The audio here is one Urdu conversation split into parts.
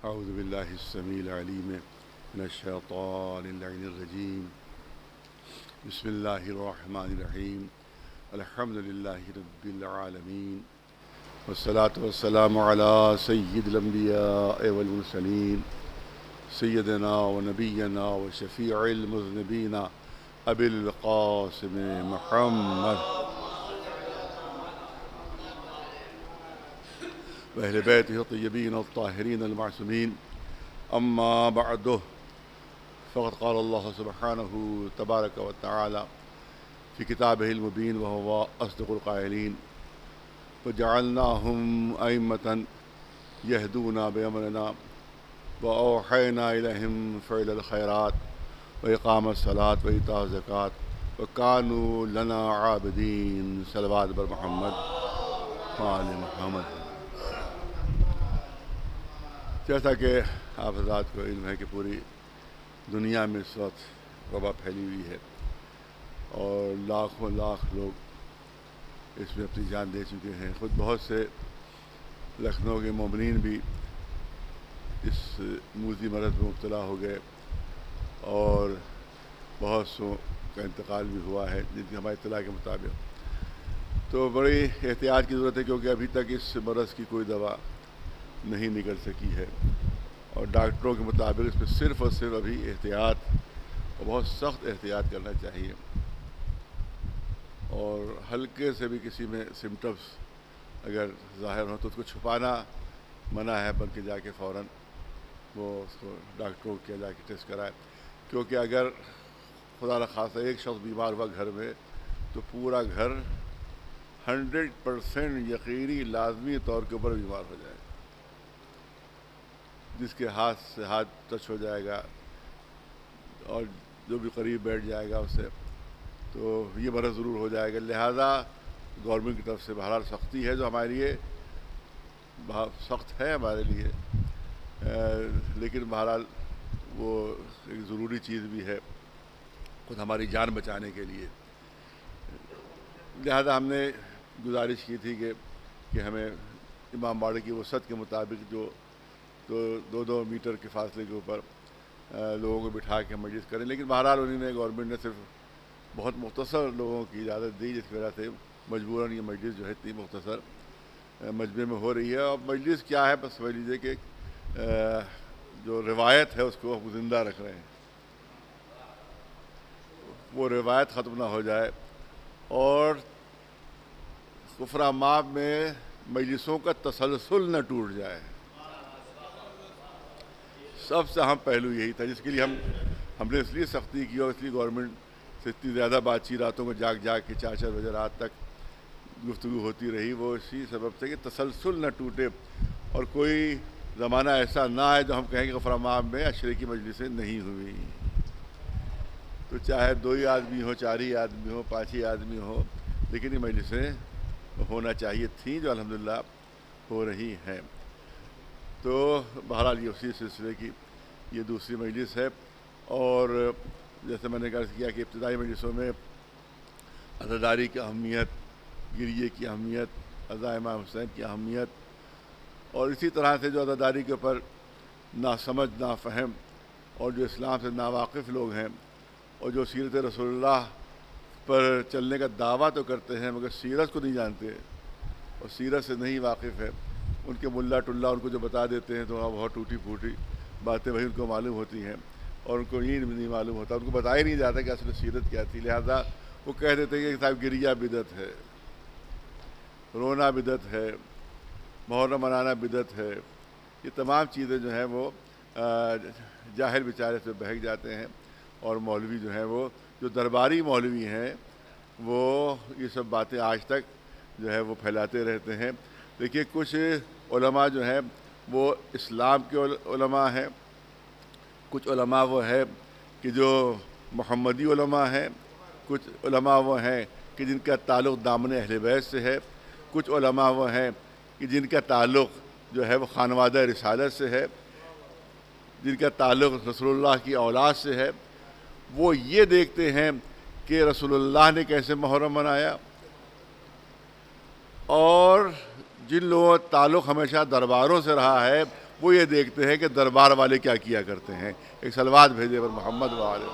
أعوذ بالله السميع العليم من الشيطان اللعين الرجيم. بسم الله الرحمن الرحيم. الحمد لله رب العالمين، والصلاة والسلام على سيد الأنبياء والمرسلين، سيدنا ونبينا وشفيع المذنبين أبي القاسم محمد وأهل بيته الطيبين الطاهرين المعصومين. أما بعد، فقد قال الله سبحانه تبارك وتعالى في كتابه المبين وهو أصدق القائلين: وجعلناهم أئمة يهدون بأمرنا وأوحينا إليهم فعل الخيرات وإقام الصلاة وإيتاء الزكاة وكانوا لنا عابدين. صلوات بر محمد وآل محمد. جیسا کہ آپ حضرات کو علم ہے کہ پوری دنیا میں اس وقت وبا پھیلی ہوئی ہے اور لاکھوں لاکھ لوگ اس میں اپنی جان دے چکے ہیں. خود بہت سے لکھنؤ کے مومنین بھی اس موذی مرض میں مبتلا ہو گئے اور بہت سو کا انتقال بھی ہوا ہے جن کی ہماری اطلاع کے مطابق. تو بڑی احتیاط کی ضرورت ہے کیونکہ ابھی تک اس مرض کی کوئی دوا نہیں نکل سکی ہے اور ڈاکٹروں کے مطابق اس پہ صرف اور صرف ابھی احتیاط اور بہت سخت احتیاط کرنا چاہیے. اور ہلکے سے بھی کسی میں سمٹمز اگر ظاہر ہوں تو اس کو چھپانا منع ہے، بلکہ جا کے فوراً وہ اس کو ڈاکٹروں کے جا کے ٹیسٹ کرائے. کیونکہ اگر خدا نخواستہ ایک شخص بیمار ہوا گھر میں تو پورا گھر 100% یقینی لازمی طور کے اوپر بیمار ہو جائے. جس کے ہاتھ سے ہاتھ ٹچ ہو جائے گا اور جو بھی قریب بیٹھ جائے گا اسے تو یہ مرض ضرور ہو جائے گا. لہذا گورنمنٹ کی طرف سے بہرحال سختی ہے جو ہمارے لیے سخت ہے ہمارے لیے، لیکن بہرحال وہ ایک ضروری چیز بھی ہے خود ہماری جان بچانے کے لیے. لہذا ہم نے گزارش کی تھی کہ ہمیں امام باڑے کی وسعت کے مطابق جو 2 میٹر کے فاصلے کے اوپر لوگوں کو بٹھا کے مجلس کریں، لیکن بہرحال انہوں نے گورنمنٹ نے صرف بہت مختصر لوگوں کی اجازت دی، جس کی وجہ سے مجبوراً یہ مجلس جو ہے اتنی مختصر مجمع میں ہو رہی ہے. اور مجلس کیا ہے، بس سمجھ لیجیے کہ جو روایت ہے اس کو ہم زندہ رکھ رہے ہیں، وہ روایت ختم نہ ہو جائے اور کفراماب میں مجلسوں کا تسلسل نہ ٹوٹ جائے. سب سے اہم پہلو یہی تھا جس کے لیے ہم نے اس لیے سختی کی اور اس لیے گورنمنٹ سے اتنی زیادہ بات چیت راتوں کو جاگ کے 4 بجے رات تک گفتگو ہوتی رہی. وہ اسی سبب سے کہ تسلسل نہ ٹوٹے اور کوئی زمانہ ایسا نہ آئے جو ہم کہیں کہ غفراماب میں عشرے کی مجلسیں نہیں ہوئی. تو چاہے 2 ہی آدمی ہو، 4 ہی آدمی ہو، 5 ہی آدمی ہو، لیکن یہ مجلسیں ہونا چاہیے تھیں جو الحمدللہ ہو رہی ہیں. تو بہرحال یہ اسی سلسلے کی یہ دوسری مجلس ہے. اور جیسے میں نے عرض کیا کہ ابتدائی مجلسوں میں عزاداری کی اہمیت، گریے کی اہمیت، عزا امام حسین کی اہمیت، اور اسی طرح سے جو عزاداری کے اوپر ناسمجھ، نافہم اور جو اسلام سے ناواقف لوگ ہیں اور جو سیرت رسول اللہ پر چلنے کا دعویٰ تو کرتے ہیں مگر سیرت کو نہیں جانتے اور سیرت سے نہیں واقف ہے، ان کے ملا ٹلا ان کو جو بتا دیتے ہیں تو وہاں بہت ٹوٹی پھوٹی باتیں وہی ان کو معلوم ہوتی ہیں اور ان کو یہ نہیں معلوم ہوتا، ان کو بتایا نہیں جاتا کہ اصل سیرت کیا تھی. لہذا وہ کہہ دیتے ہیں کہ صاحب گریہ بدعت ہے، رونا بدعت ہے، محرم منانا بدعت ہے. یہ تمام چیزیں جو ہیں وہ جاہل بیچارے سے بہک جاتے ہیں اور مولوی جو ہیں وہ جو درباری مولوی ہیں وہ یہ سب باتیں آج تک جو ہے وہ پھیلاتے رہتے ہیں. دیکھیے کچھ علماء جو ہیں وہ اسلام کے علماء ہیں، کچھ علماء وہ ہے کہ جو محمدی علماء ہیں، کچھ علماء وہ ہیں کہ جن کا تعلق دامن اہل بیت سے ہے، کچھ علماء وہ ہیں کہ جن کا تعلق جو ہے وہ خانوادہ رسالت سے ہے، جن کا تعلق رسول اللہ کی اولاد سے ہے. وہ یہ دیکھتے ہیں کہ رسول اللہ نے کیسے محرم منایا، اور جن لوگوں کا تعلق ہمیشہ درباروں سے رہا ہے وہ یہ دیکھتے ہیں کہ دربار والے کیا کیا کرتے ہیں. ایک صلوات بھیجے پر محمد وآلہ.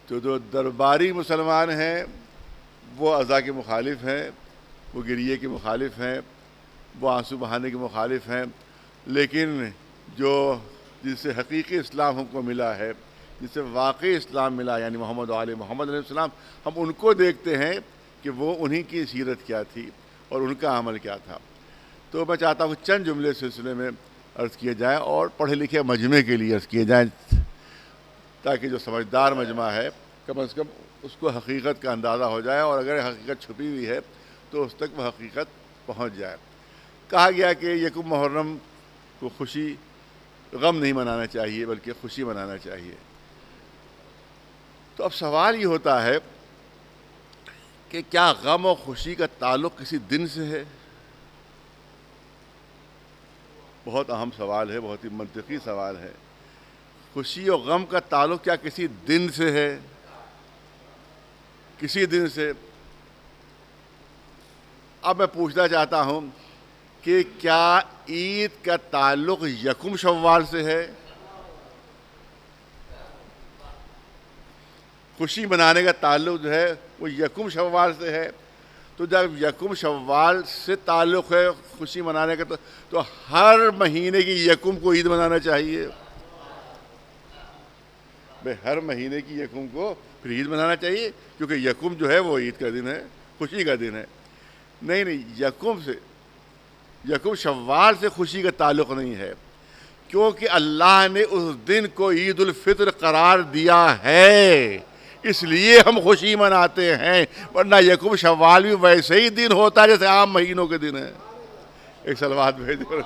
تو جو درباری مسلمان ہیں وہ عزا کے مخالف ہیں، وہ گریے کے مخالف ہیں، وہ آنسو بہانے کے مخالف ہیں. لیکن جو جس سے حقیقی اسلام ہم کو ملا ہے، جس سے واقعی اسلام ملا، یعنی محمد علیہ السلام، ہم ان کو دیکھتے ہیں کہ وہ انہی کی سیرت کیا تھی اور ان کا عمل کیا تھا. تو میں چاہتا ہوں چند جملے سلسلے میں عرض کیے جائیں اور پڑھے لکھے مجمع کے لیے عرض کیے جائیں، تاکہ جو سمجھدار مجمع ہے کم از کم اس کو حقیقت کا اندازہ ہو جائے، اور اگر حقیقت چھپی ہوئی ہے تو اس تک وہ حقیقت پہنچ جائے. کہا گیا کہ یکم محرم کو غم نہیں منانا چاہیے بلکہ خوشی منانا چاہیے. تو اب سوال یہ ہوتا ہے کہ کیا غم اور خوشی کا تعلق کسی دن سے ہے؟ بہت اہم سوال ہے، بہت ہی منطقی سوال ہے. خوشی اور غم کا تعلق کیا کسی دن سے ہے؟ کسی دن سے. اب میں پوچھنا چاہتا ہوں کہ کیا عید کا تعلق یکم شوال سے ہے؟ خوشی منانے کا تعلق جو ہے وہ یکم شوال سے ہے. تو جب یکم شوال سے تعلق ہے خوشی منانے کا تو ہر مہینے کی یکم کو عید منانا چاہیے. بھائی ہر مہینے کی یکم کو پھر عید منانا چاہیے، کیونکہ یکم جو ہے وہ عید کا دن ہے، خوشی کا دن ہے. نہیں، یکم شوال سے خوشی کا تعلق نہیں ہے، کیونکہ اللہ نے اس دن کو عید الفطر قرار دیا ہے، اس لیے ہم خوشی مناتے ہیں. ورنہ یکم شوال بھی ویسے ہی دن ہوتا ہے جیسے عام مہینوں کے دن ہے. ایک صلوات بھیج دو.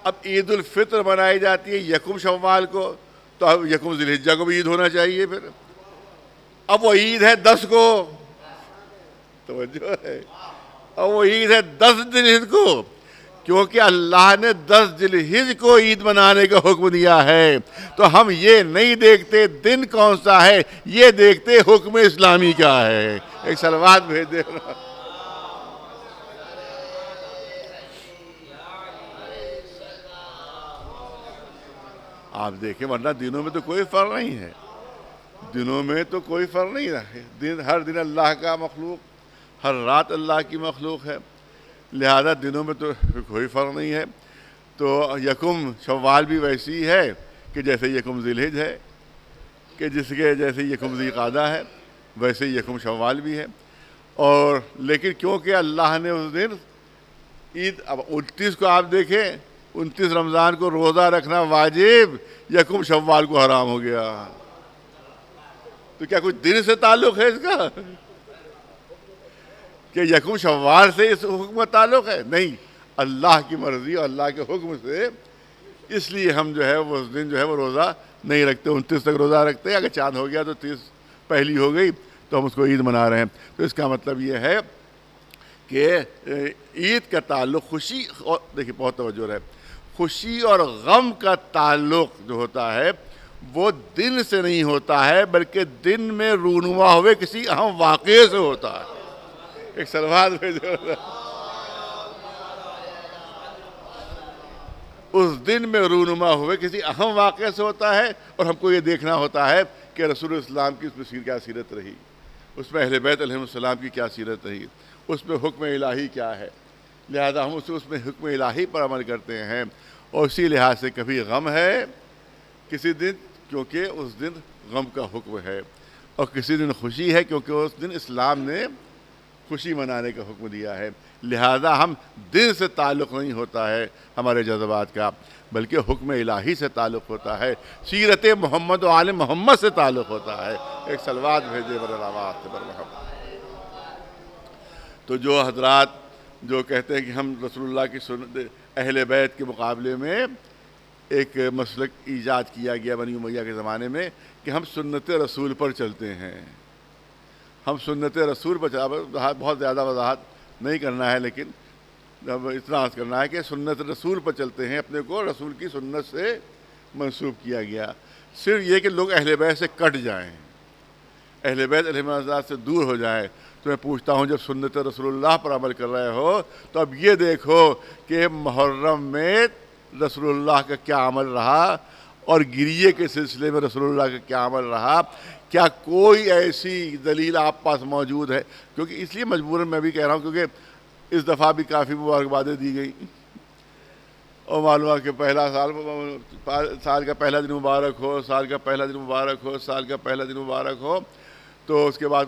اب عید الفطر منائی جاتی ہے یکم شوال کو، تو اب یکم ذی الحجہ کو بھی عید ہونا چاہیے. پھر اب وہ عید ہے 10 کو، توجہ ہے، اب وہ عید ہے 10 ذی الحجہ کو، کیونکہ اللہ نے 10 ذی الحجہ کو عید منانے کا حکم دیا ہے. تو ہم یہ نہیں دیکھتے دن کون سا ہے، یہ دیکھتے حکم اسلامی کیا ہے. ایک صلوات بھیج دے. آپ دیکھیں، ورنہ دنوں میں تو کوئی فرق نہیں ہے، دنوں میں تو کوئی فرق نہیں ہے. ہر دن اللہ کا مخلوق، ہر رات اللہ کی مخلوق ہے، لہذا دنوں میں تو کوئی فرق نہیں ہے. تو یکم شوال بھی ویسی ہے کہ جیسے یکم ذی الحجہ ہے، کہ جس کے جیسے یکم ذی القعدہ ہے ویسے یکم شوال بھی ہے. اور لیکن کیونکہ اللہ نے اس دن عید، اب 29 کو آپ دیکھیں، 29 رمضان کو روزہ رکھنا واجب، یکم شوال کو حرام ہو گیا. تو کیا کوئی دن سے تعلق ہے اس کا کہ یکم شوال سے اس حکم کا تعلق ہے؟ نہیں، اللہ کی مرضی اور اللہ کے حکم سے. اس لیے ہم جو ہے وہ اس دن جو ہے وہ روزہ نہیں رکھتے، 29 تک روزہ رکھتے ہیں. اگر چاند ہو گیا تو 30 پہلی ہو گئی تو ہم اس کو عید منا رہے ہیں. تو اس کا مطلب یہ ہے کہ عید کا تعلق خوشی، اور دیکھیے بہت توجہ رہے، خوشی اور غم کا تعلق جو ہوتا ہے وہ دن سے نہیں ہوتا ہے، بلکہ دن میں رونما ہوئے کسی اہم واقعے سے ہوتا ہے. ایک صلوات بھیجو. اس دن میں رونما ہوئے کسی اہم واقعے سے ہوتا ہے، اور ہم کو یہ دیکھنا ہوتا ہے کہ رسول اسلام کی اس میں کیا سیرت رہی، اس میں اہل بیت علیہ السلام کی کیا سیرت رہی، اس میں حکم الہی کیا ہے. لہذا ہم اس میں حکم الہی پر عمل کرتے ہیں. اور اسی لحاظ سے کبھی غم ہے کسی دن، کیونکہ اس دن غم کا حکم ہے، اور کسی دن خوشی ہے کیونکہ اس دن اسلام نے خوشی منانے کا حکم دیا ہے. لہذا ہم دن سے تعلق نہیں ہوتا ہے ہمارے جذبات کا، بلکہ حکم الہی سے تعلق ہوتا ہے، سیرت محمد و آل محمد سے تعلق ہوتا ہے. ایک صلوات بھیجے برآباد بر محمد. تو جو حضرات جو کہتے ہیں کہ ہم رسول اللہ کی سنت، اہل بیت کے مقابلے میں ایک مسلک ایجاد کیا گیا بنی امیہ کے زمانے میں کہ ہم سنت رسول پر چلتے ہیں، ہم سنت رسول پر، بہت زیادہ وضاحت نہیں کرنا ہے، لیکن اتنا عرض کرنا ہے کہ سنت رسول پر چلتے ہیں، اپنے کو رسول کی سنت سے منسوب کیا گیا. صرف یہ کہ لوگ اہل بیت سے کٹ جائیں، اہل بیت علیہم السلام سے دور ہو جائیں، تو میں پوچھتا ہوں جب سنت رسول اللہ پر عمل کر رہے ہو تو اب یہ دیکھو کہ محرم میں رسول اللہ کا کیا عمل رہا اور گریے کے سلسلے میں رسول اللہ کا کیا عمل رہا. کیا کوئی ایسی دلیل آپ پاس موجود ہے؟ کیونکہ اس لیے مجبوراً میں بھی کہہ رہا ہوں کیونکہ اس دفعہ بھی کافی مبارکبادیں دی گئی اور معلوم ہے کہ پہلا سال کا پہلا دن مبارک ہو، سال کا پہلا دن مبارک ہو، سال کا پہلا دن مبارک ہو. تو اس کے بعد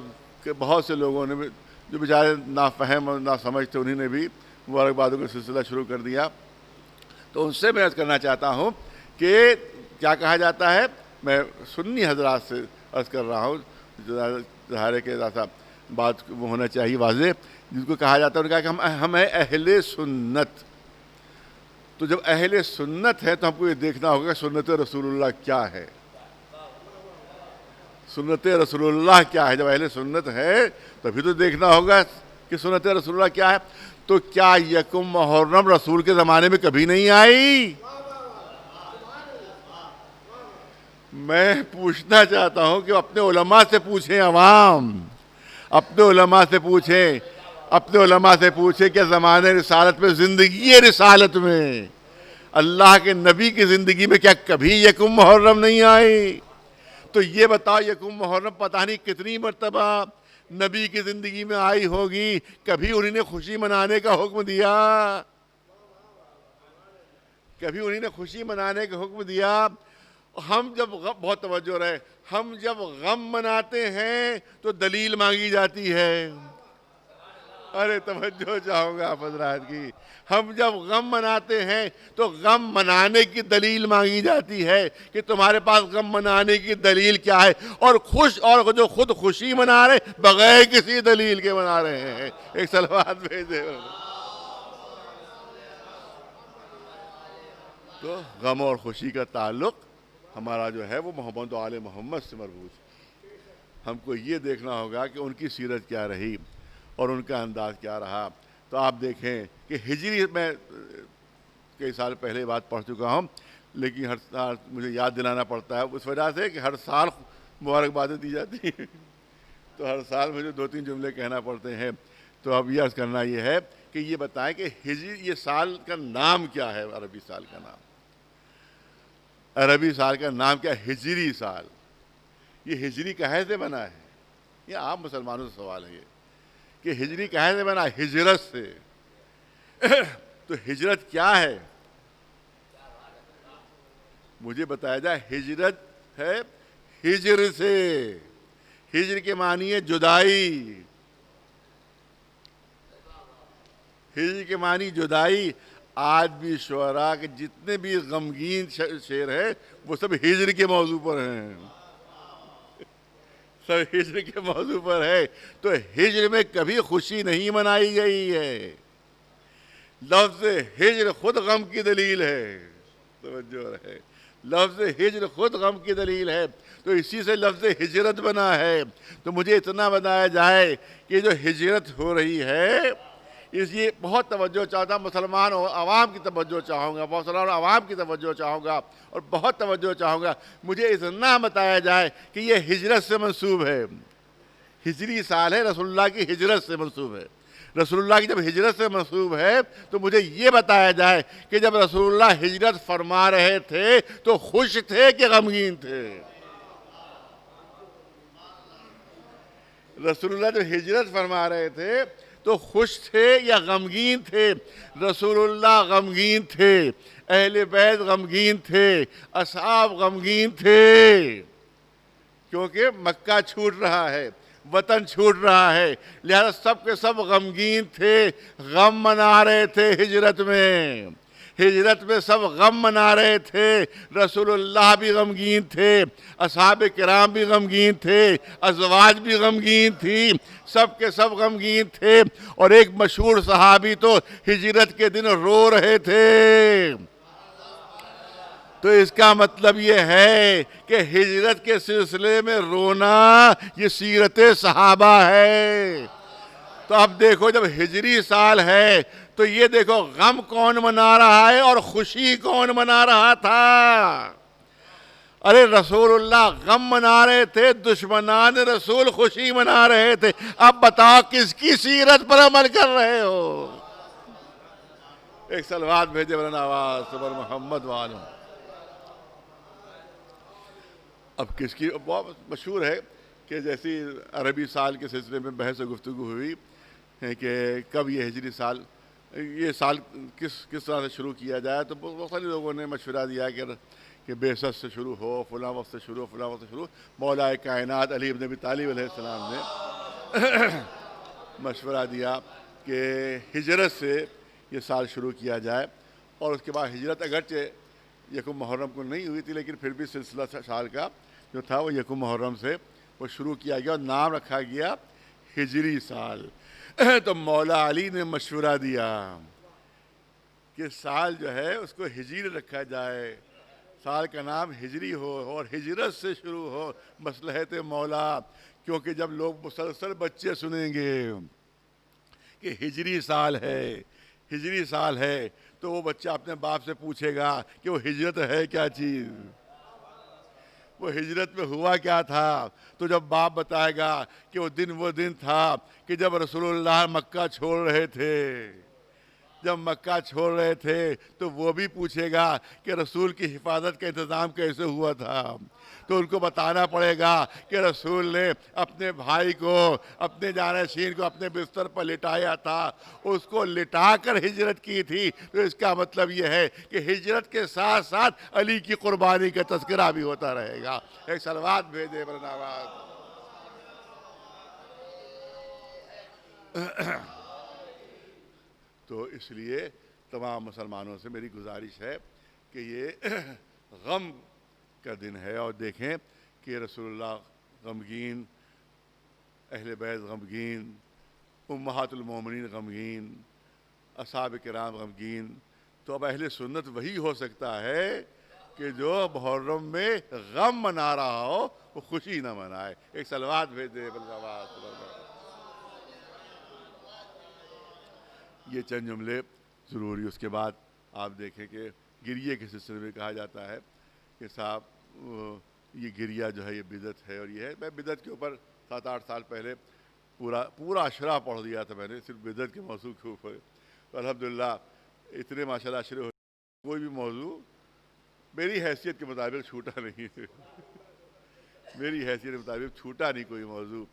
بہت سے لوگوں نے بھی جو بیچارے نافہم اور ناسمجھ تھے انہیں نے بھی مبارکبادوں کا سلسلہ شروع کر دیا. تو ان سے میں عرض کرنا چاہتا ہوں کہ کیا کہا جاتا ہے، میں سنی حضرات سے عرض کر رہا ہوں، ظاہر ہے کہ ایسا بات ہونا چاہیے واضح، جس کو کہا جاتا ہے انہوں نے کہا کہ ہم ہیں اہل سنت. تو جب اہل سنت ہے تو ہم کو یہ دیکھنا ہوگا سنت رسول اللہ کیا ہے. سنت رسول اللہ کیا ہے؟ جب اہل سنت ہے تبھی تو دیکھنا ہوگا کہ سنت رسول اللہ کیا ہے. تو کیا یکم محرم رسول کے زمانے میں کبھی نہیں آئی؟ میں پوچھنا چاہتا ہوں کہ اپنے علماء سے پوچھیں، عوام اپنے علماء سے پوچھیں، اپنے علماء سے پوچھیں کہ زمانے رسالت میں، زندگی رسالت میں، اللہ کے نبی کی زندگی میں کیا کبھی یکم محرم نہیں آئی؟ تو یہ بتاؤ یکم محرم پتہ نہیں کتنی مرتبہ نبی کی زندگی میں آئی ہوگی، کبھی انہیں نے خوشی منانے کا حکم دیا؟ کبھی انہیں نے خوشی منانے کا حکم دیا؟ ہم جب بہت توجہ رہے، ہم جب غم مناتے ہیں تو دلیل مانگی جاتی ہے. ارے توجہ چاہوں گا آپ حضرات کی. ہم جب غم مناتے ہیں تو غم منانے کی دلیل مانگی جاتی ہے کہ تمہارے پاس غم منانے کی دلیل کیا ہے. اور جو خود خوشی منا رہے بغیر کسی دلیل کے منا رہے ہیں. ایک صلوات بھیجے. تو غم اور خوشی کا تعلق ہمارا جو ہے وہ محمد و آل محمد سے مربوط ہے. ہم کو یہ دیکھنا ہوگا کہ ان کی سیرت کیا رہی اور ان کا انداز کیا رہا. تو آپ دیکھیں کہ ہجری میں کئی سال پہلے بات پڑھ چکا ہوں، لیکن ہر سال مجھے یاد دلانا پڑتا ہے اس وجہ سے کہ ہر سال مبارکبادیں دی جاتی ہیں تو ہر سال مجھے 2-3 جملے کہنا پڑتے ہیں. تو اب یہ عرض کرنا یہ ہے کہ یہ بتائیں کہ ہجری یہ سال کا نام کیا ہے؟ عربی سال کا نام، عربی سال کا نام کیا؟ ہجری سال. یہ ہجری کہے سے بنا ہے؟ یہ عام مسلمانوں سے سوال ہے یہ کہ ہجری کہے سے بنا؟ ہجرت سے. تو ہجرت کیا ہے مجھے بتایا جائے. ہجرت ہے ہجر سے. ہجر کے معنی ہے جدائی. ہجر کے معنی جدائی. آج بھی شعراء کے جتنے بھی غمگین شعر ہیں وہ سب ہجر کے موضوع پر ہیں، سب ہجر کے موضوع پر ہے. تو ہجر میں کبھی خوشی نہیں منائی گئی ہے. لفظ ہجر خود غم کی دلیل ہے. توجہ رہے، لفظ ہجر خود غم کی دلیل ہے. تو اسی سے لفظ ہجرت بنا ہے. تو مجھے اتنا بتایا جائے کہ جو ہجرت ہو رہی ہے اس لیے بہت توجہ چاہتا ہوں، مسلمان عوام کی توجہ چاہوں گا، مسلمان عوام کی توجہ چاہوں گا اور بہت توجہ چاہوں گا. مجھے اتنا بتایا جائے کہ یہ ہجرت سے منسوب ہے. ہجری سال ہے، رسول اللہ کی ہجرت سے منسوب ہے. رسول اللہ کی جب ہجرت سے منسوب ہے تو مجھے یہ بتایا جائے کہ جب رسول اللہ ہجرت فرما رہے تھے تو خوش تھے کہ غمگین تھے؟ رسول اللہ جب ہجرت فرما رہے تھے تو خوش تھے یا غمگین تھے؟ رسول اللہ غمگین تھے، اہل بیت غمگین تھے، اصحاب غمگین تھے، کیونکہ مکہ چھوٹ رہا ہے، وطن چھوٹ رہا ہے، لہذا سب کے سب غمگین تھے، غم منا رہے تھے. ہجرت میں سب غم منا رہے تھے. رسول اللہ بھی غمگین تھے، اصحاب کرام بھی غمگین تھے، ازواج بھی غمگین تھی، سب کے سب غمگین تھے. اور ایک مشہور صحابی تو ہجرت کے دن رو رہے تھے. تو اس کا مطلب یہ ہے کہ ہجرت کے سلسلے میں رونا یہ سیرت صحابہ ہے. تو اب دیکھو جب ہجری سال ہے تو یہ دیکھو غم کون منا رہا ہے اور خوشی کون منا رہا تھا. ارے رسول اللہ غم منا رہے تھے، دشمنان رسول خوشی منا رہے تھے، اب بتاؤ کس کی سیرت پر عمل کر رہے ہو؟ ایک صلوات بھیجے بلند آواز سے محمد والوں۔ اب کس کی بہت مشہور ہے کہ جیسی عربی سال کے سلسلے میں بحث و گفتگو ہوئی ہے کہ کب یہ ہجری سال، یہ سال کس طرح سے شروع کیا جائے، تو بہت سارے لوگوں نے مشورہ دیا کہ بعثت سے شروع ہو، فلاں وقت سے شروع، فلاں وقت سے شروع۔ مولا کائنات علی بن ابی طالب علیہ السلام نے مشورہ دیا کہ ہجرت سے یہ سال شروع کیا جائے، اور اس کے بعد ہجرت اگرچہ یکم محرم کو نہیں ہوئی تھی، لیکن پھر بھی سلسلہ سال کا جو تھا وہ یکم محرم سے وہ شروع کیا گیا اور نام رکھا گیا ہجری سال۔ تو مولا علی نے مشورہ دیا کہ سال جو ہے اس کو ہجری رکھا جائے، سال کا نام ہجری ہو اور ہجرت سے شروع ہو، مصلحت مولا، کیونکہ جب لوگ مسلسل بچے سنیں گے کہ ہجری سال ہے، ہجری سال ہے، تو وہ بچہ اپنے باپ سے پوچھے گا کہ وہ ہجرت ہے کیا چیز، وہ ہجرت میں ہوا کیا تھا؟ تو جب باپ بتائے گا کہ وہ دن تھا کہ جب رسول اللہ مکہ چھوڑ رہے تھے، جب مکہ چھوڑ رہے تھے، تو وہ بھی پوچھے گا کہ رسول کی حفاظت کا انتظام کیسے ہوا تھا، تو ان کو بتانا پڑے گا کہ رسول نے اپنے بھائی کو، اپنے جانشین کو اپنے بستر پر لٹایا تھا، اس کو لٹا کر ہجرت کی تھی۔ تو اس کا مطلب یہ ہے کہ ہجرت کے ساتھ ساتھ علی کی قربانی کا تذکرہ بھی ہوتا رہے گا۔ ایک صلوات بھیجے بلند آواز۔ تو اس لیے تمام مسلمانوں سے میری گزارش ہے کہ یہ غم کا دن ہے، اور دیکھیں کہ رسول اللہ غمگین، اہل بیت غمگین، امہات المومنین غمگین، اصحاب کرام غمگین، تو اب اہل سنت وہی ہو سکتا ہے کہ جو محرم میں غم منا رہا ہو وہ خوشی نہ منائے۔ ایک صلوات بھیج دے یہ چند جملے ضروری۔ اس کے بعد آپ دیکھیں کہ گریے کے سلسلے میں کہا جاتا ہے کہ صاحب یہ گریہ جو ہے یہ بدعت ہے، اور یہ ہے، میں بدعت کے اوپر 7-8 سال پہلے پورا اشرا پڑھ دیا تھا میں نے، صرف بدعت کے موضوع کے اوپر۔ تو الحمدللہ اتنے ماشاءاللہ اشرے ہو، کوئی بھی موضوع میری حیثیت کے مطابق چھوٹا نہیں ہے، میری حیثیت کے مطابق چھوٹا نہیں کوئی موضوع۔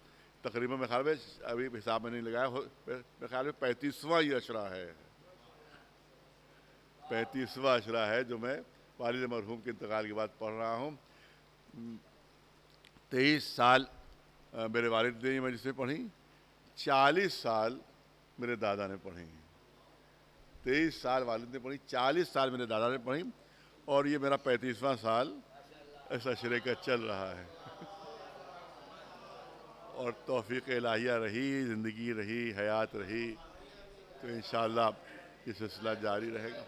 تقریباً میں خیال میں ابھی حساب میں نہیں لگایا، میرے خیال میں 35واں یہ اشرا ہے، 35واں اشرا ہے جو میں والد مرحوم کے انتقال کے بعد پڑھ رہا ہوں۔ 23 سال میرے والد نے یہ مجلسیں پڑھی، 40 سال میرے دادا نے پڑھی، 23 سال والد نے پڑھی، 40 سال میرے دادا نے پڑھی، اور یہ میرا 35واں سال اس اشرے کا چل رہا ہے، اور توفیق الہیہ رہی، زندگی رہی، حیات رہی، تو انشاءاللہ یہ سلسلہ جاری رہے گا۔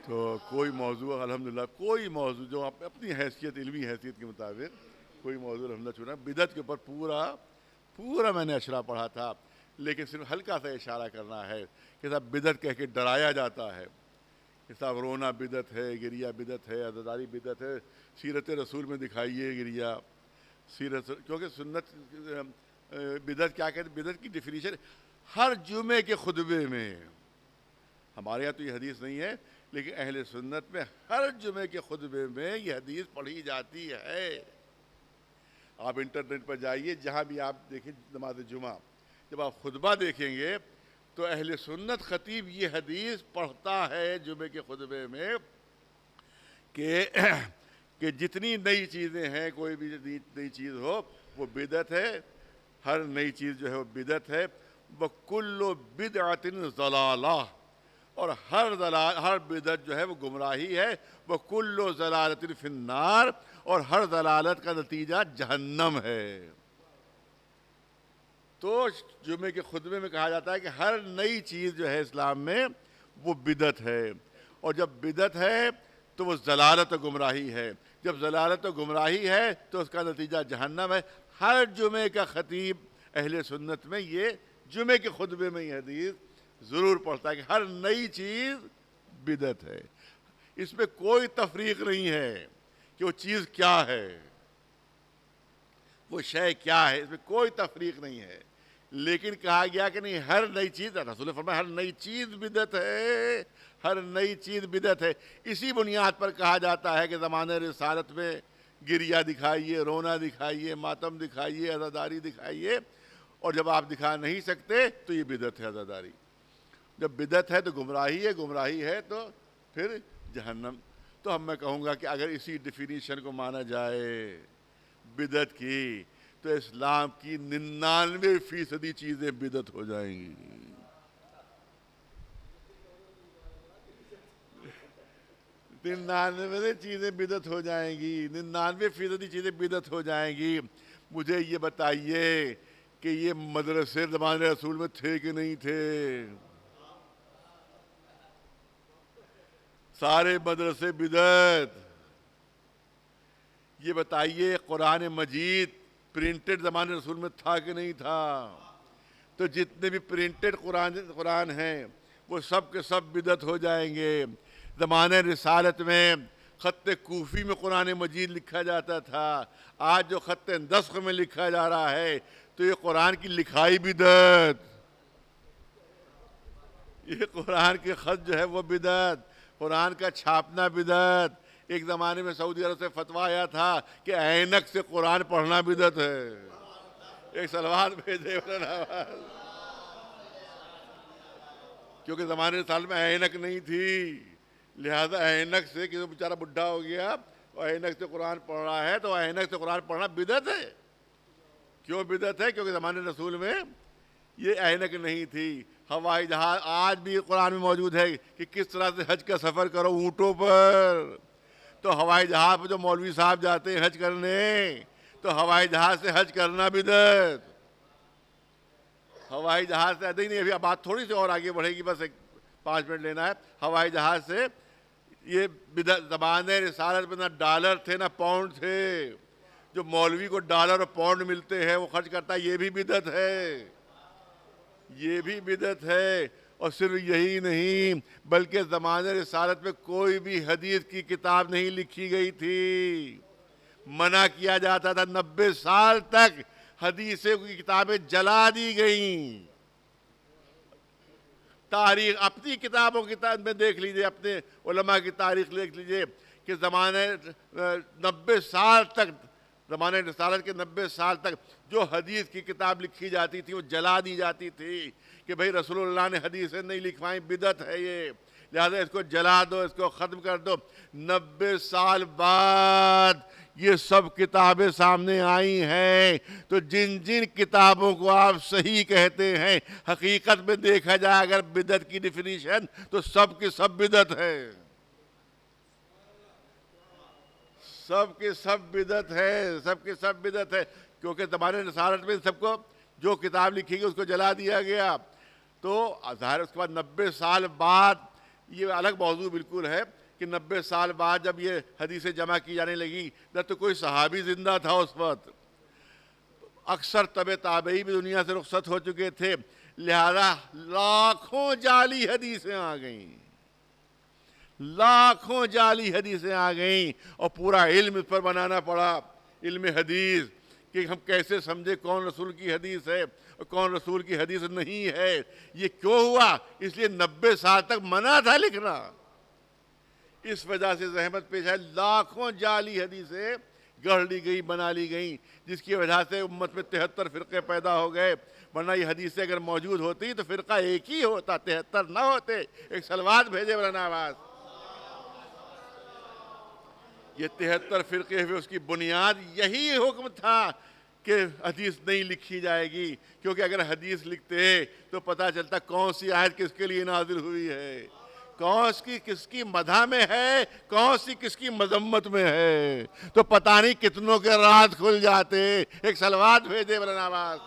تو کوئی موضوع الحمدللہ، کوئی موضوع جو اپنی حیثیت، علمی حیثیت کے مطابق کوئی موضوع الحمدللہ چھوڑا۔ بدعت کے اوپر پورا میں نے اشرا پڑھا تھا، لیکن صرف ہلکا سا اشارہ کرنا ہے کہ صاحب بدعت کہہ کے ڈرایا جاتا ہے کہ صاحب رونا بدعت ہے، گریہ بدعت ہے، عزاداری بدعت ہے، سیرت رسول میں دکھائیے گریہ، کیونکہ سنت بدعت کیا کہتے ہیں؟ بدعت کی ڈیفینیشن ہر جمعے کے خطبے میں، ہمارے یہاں تو یہ حدیث نہیں ہے، لیکن اہل سنت میں ہر جمعے کے خطبے میں یہ حدیث پڑھی جاتی ہے۔ آپ انٹرنیٹ پر جائیے، جہاں بھی آپ دیکھیں نماز جمعہ، جب آپ خطبہ دیکھیں گے تو اہل سنت خطیب یہ حدیث پڑھتا ہے جمعے کے خطبے میں کہ جتنی نئی چیزیں ہیں، کوئی بھی نئی چیز ہو وہ بدعت ہے، ہر نئی چیز جو ہے وہ بدعت ہے، وَكُلُّ بِدْعَةٍ ضَلَالَةٍ، اور ہر بدعت جو ہے وہ گمراہی ہے، وَكُلُّ ضَلَالَةٍ فِي النَّارِ، اور ہر ضلالت کا نتیجہ جہنم ہے۔ تو جمعے کے خطبے میں کہا جاتا ہے کہ ہر نئی چیز جو ہے اسلام میں وہ بدعت ہے، اور جب بدعت ہے تو وہ ضلالت و گمراہی ہے، جب ضلالت و گمراہی ہے تو اس کا نتیجہ جہنم ہے۔ ہر جمعے کا خطیب اہل سنت میں یہ جمعے کے خطبے میں یہ حدیث ضرور پڑھتا ہے کہ ہر نئی چیز بدعت ہے. اس میں کوئی تفریق نہیں ہے کہ وہ چیز کیا ہے، وہ شے کیا ہے، اس میں کوئی تفریق نہیں ہے. لیکن کہا گیا کہ نہیں، ہر نئی چیز، رسول نے فرمایا ہر نئی چیز بدعت ہے، ہر نئی چیز بدعت ہے. اسی بنیاد پر کہا جاتا ہے کہ زمانہ رسالت میں گریہ دکھائیے، رونا دکھائیے، ماتم دکھائیے، عزاداری دکھائیے، اور جب آپ دکھا نہیں سکتے تو یہ بدعت ہے عزاداری. جب بدعت ہے تو گمراہی ہے، گمراہی ہے تو پھر جہنم. تو میں کہوں گا کہ اگر اسی ڈیفینیشن کو مانا جائے بدعت کی، تو اسلام کی 99% چیزیں بدعت ہو جائیں گی. 99 چیزیں بدعت ہو جائیں گی، 99% چیزیں بدعت ہو جائیں گی. مجھے یہ بتائیے کہ یہ مدرسے زمانے رسول میں تھے کہ نہیں تھے؟ سارے مدرسے بدعت. یہ بتائیے قرآن مجید پرنٹڈ زمانے رسول میں تھا کہ نہیں تھا؟ تو جتنے بھی پرنٹڈ قرآن ہیں وہ سب کے سب بدعت ہو جائیں گے. زمانہ رسالت میں خط کوفی میں قرآن مجید لکھا جاتا تھا، آج جو خط نسخ میں لکھا جا رہا ہے تو یہ قرآن کی لکھائی بدعت، یہ قرآن کے خط جو ہے وہ بدعت، قرآن کا چھاپنا بدعت. ایک زمانے میں سعودی عرب سے فتویٰ آیا تھا کہ اینک سے قرآن پڑھنا بدعت ہے. ایک سلوات بھیجے، کیونکہ زمانے سال میں اینک نہیں تھی، لہذا اینک سے کہ وہ بیچارہ بڈھا ہو گیا اور اینک سے قرآن پڑھ رہا ہے تو اینک سے قرآن پڑھنا بدعت ہے. کیوں بدعت ہے؟ کیونکہ زمانے رسول میں یہ اینک نہیں تھی. ہوائی جہاز آج بھی قرآن میں موجود ہے کہ کس طرح سے حج کا سفر کرو اونٹوں پر. تو ہوائی جہاز پہ جو مولوی صاحب جاتے ہیں حج کرنے، تو ہوائی جہاز سے حج کرنا بدعت. ہوائی جہاز سے نہیں، ابھی بات تھوڑی سی اور آگے بڑھے گی، بس ایک 5 منٹ لینا ہے. ہوائی جہاز سے یہ بدعت. زمانے رسالت میں نہ ڈالر تھے نہ پاؤنڈ تھے. جو مولوی کو ڈالر اور پاؤنڈ ملتے ہیں وہ خرچ کرتا ہے، یہ بھی بدعت ہے، یہ بھی بدعت ہے. اور صرف یہی نہیں بلکہ زمانے رسالت میں کوئی بھی حدیث کی کتاب نہیں لکھی گئی تھی. منع کیا جاتا تھا. 90 سال تک حدیثیں کی کتابیں جلا دی گئیں. تاریخ اپنی کتابوں کی میں دیکھ لیجئے، اپنے علماء کی تاریخ دیکھ لیجئے کہ زمانے 90 سال تک، زمانے رسالت کے 90 سال تک جو حدیث کی کتاب لکھی جاتی تھی وہ جلا دی جاتی تھی کہ بھئی رسول اللہ نے حدیثیں نہیں لکھوائیں، بدعت ہے یہ، لہذا اس کو جلا دو، اس کو ختم کر دو. 90 سال بعد یہ سب کتابیں سامنے آئی ہیں. تو جن جن کتابوں کو آپ صحیح کہتے ہیں، حقیقت میں دیکھا جائے اگر بدعت کی ڈیفینیشن تو سب کی سب بدعت ہے، سب کی سب بدعت ہے، سب کی سب بدعت ہے. کیونکہ زمانے رسالت میں سب کو جو کتاب لکھی گئی اس کو جلا دیا گیا. تو ظاہر اس کے بعد 90 سال بعد، یہ الگ موضوع بالکل ہے کہ 90 سال بعد جب یہ حدیثیں جمع کی جانے لگی، نہ تو کوئی صحابی زندہ تھا اس وقت، اکثر تابعی بھی دنیا سے رخصت ہو چکے تھے، لہذا لاکھوں جعلی حدیثیں آ گئیں، لاکھوں جعلی حدیثیں آ گئیں اور پورا علم اس پر بنانا پڑا، علم حدیث، کہ ہم کیسے سمجھے کون رسول کی حدیث ہے اور کون رسول کی حدیث نہیں ہے. یہ کیوں ہوا؟ اس لیے 90 سال تک منع تھا لکھنا، اس وجہ سے زحمت پیش ہے. لاکھوں جعلی حدیثیں گڑھ لی گئی، بنا لی گئیں، جس کی وجہ سے امت میں 73 فرقے پیدا ہو گئے. ورنہ یہ حدیثیں اگر موجود ہوتی تو فرقہ ایک ہی ہوتا، 73 نہ ہوتے. ایک سلوات بھیجے مولانا آواز. یہ 73 فرقے ہوئے، اس کی بنیاد یہی حکم تھا کہ حدیث نہیں لکھی جائے گی، کیونکہ اگر حدیث لکھتے تو پتہ چلتا کون سی آیت کس کے لیے نازل ہوئی ہے، کون سی کس کی مدح میں ہے، کون سی کس کی مذمت میں ہے، تو پتہ نہیں کتنوں کے راز کھل جاتے. ایک سلوات بھیجے مولانا آواز.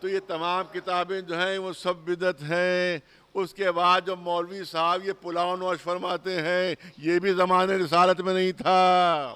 تو یہ تمام کتابیں جو ہیں وہ سب بدعت ہیں. اس کے بعد جو مولوی صاحب یہ پلاؤ نوش فرماتے ہیں، یہ بھی زمانے رسالت میں نہیں تھا،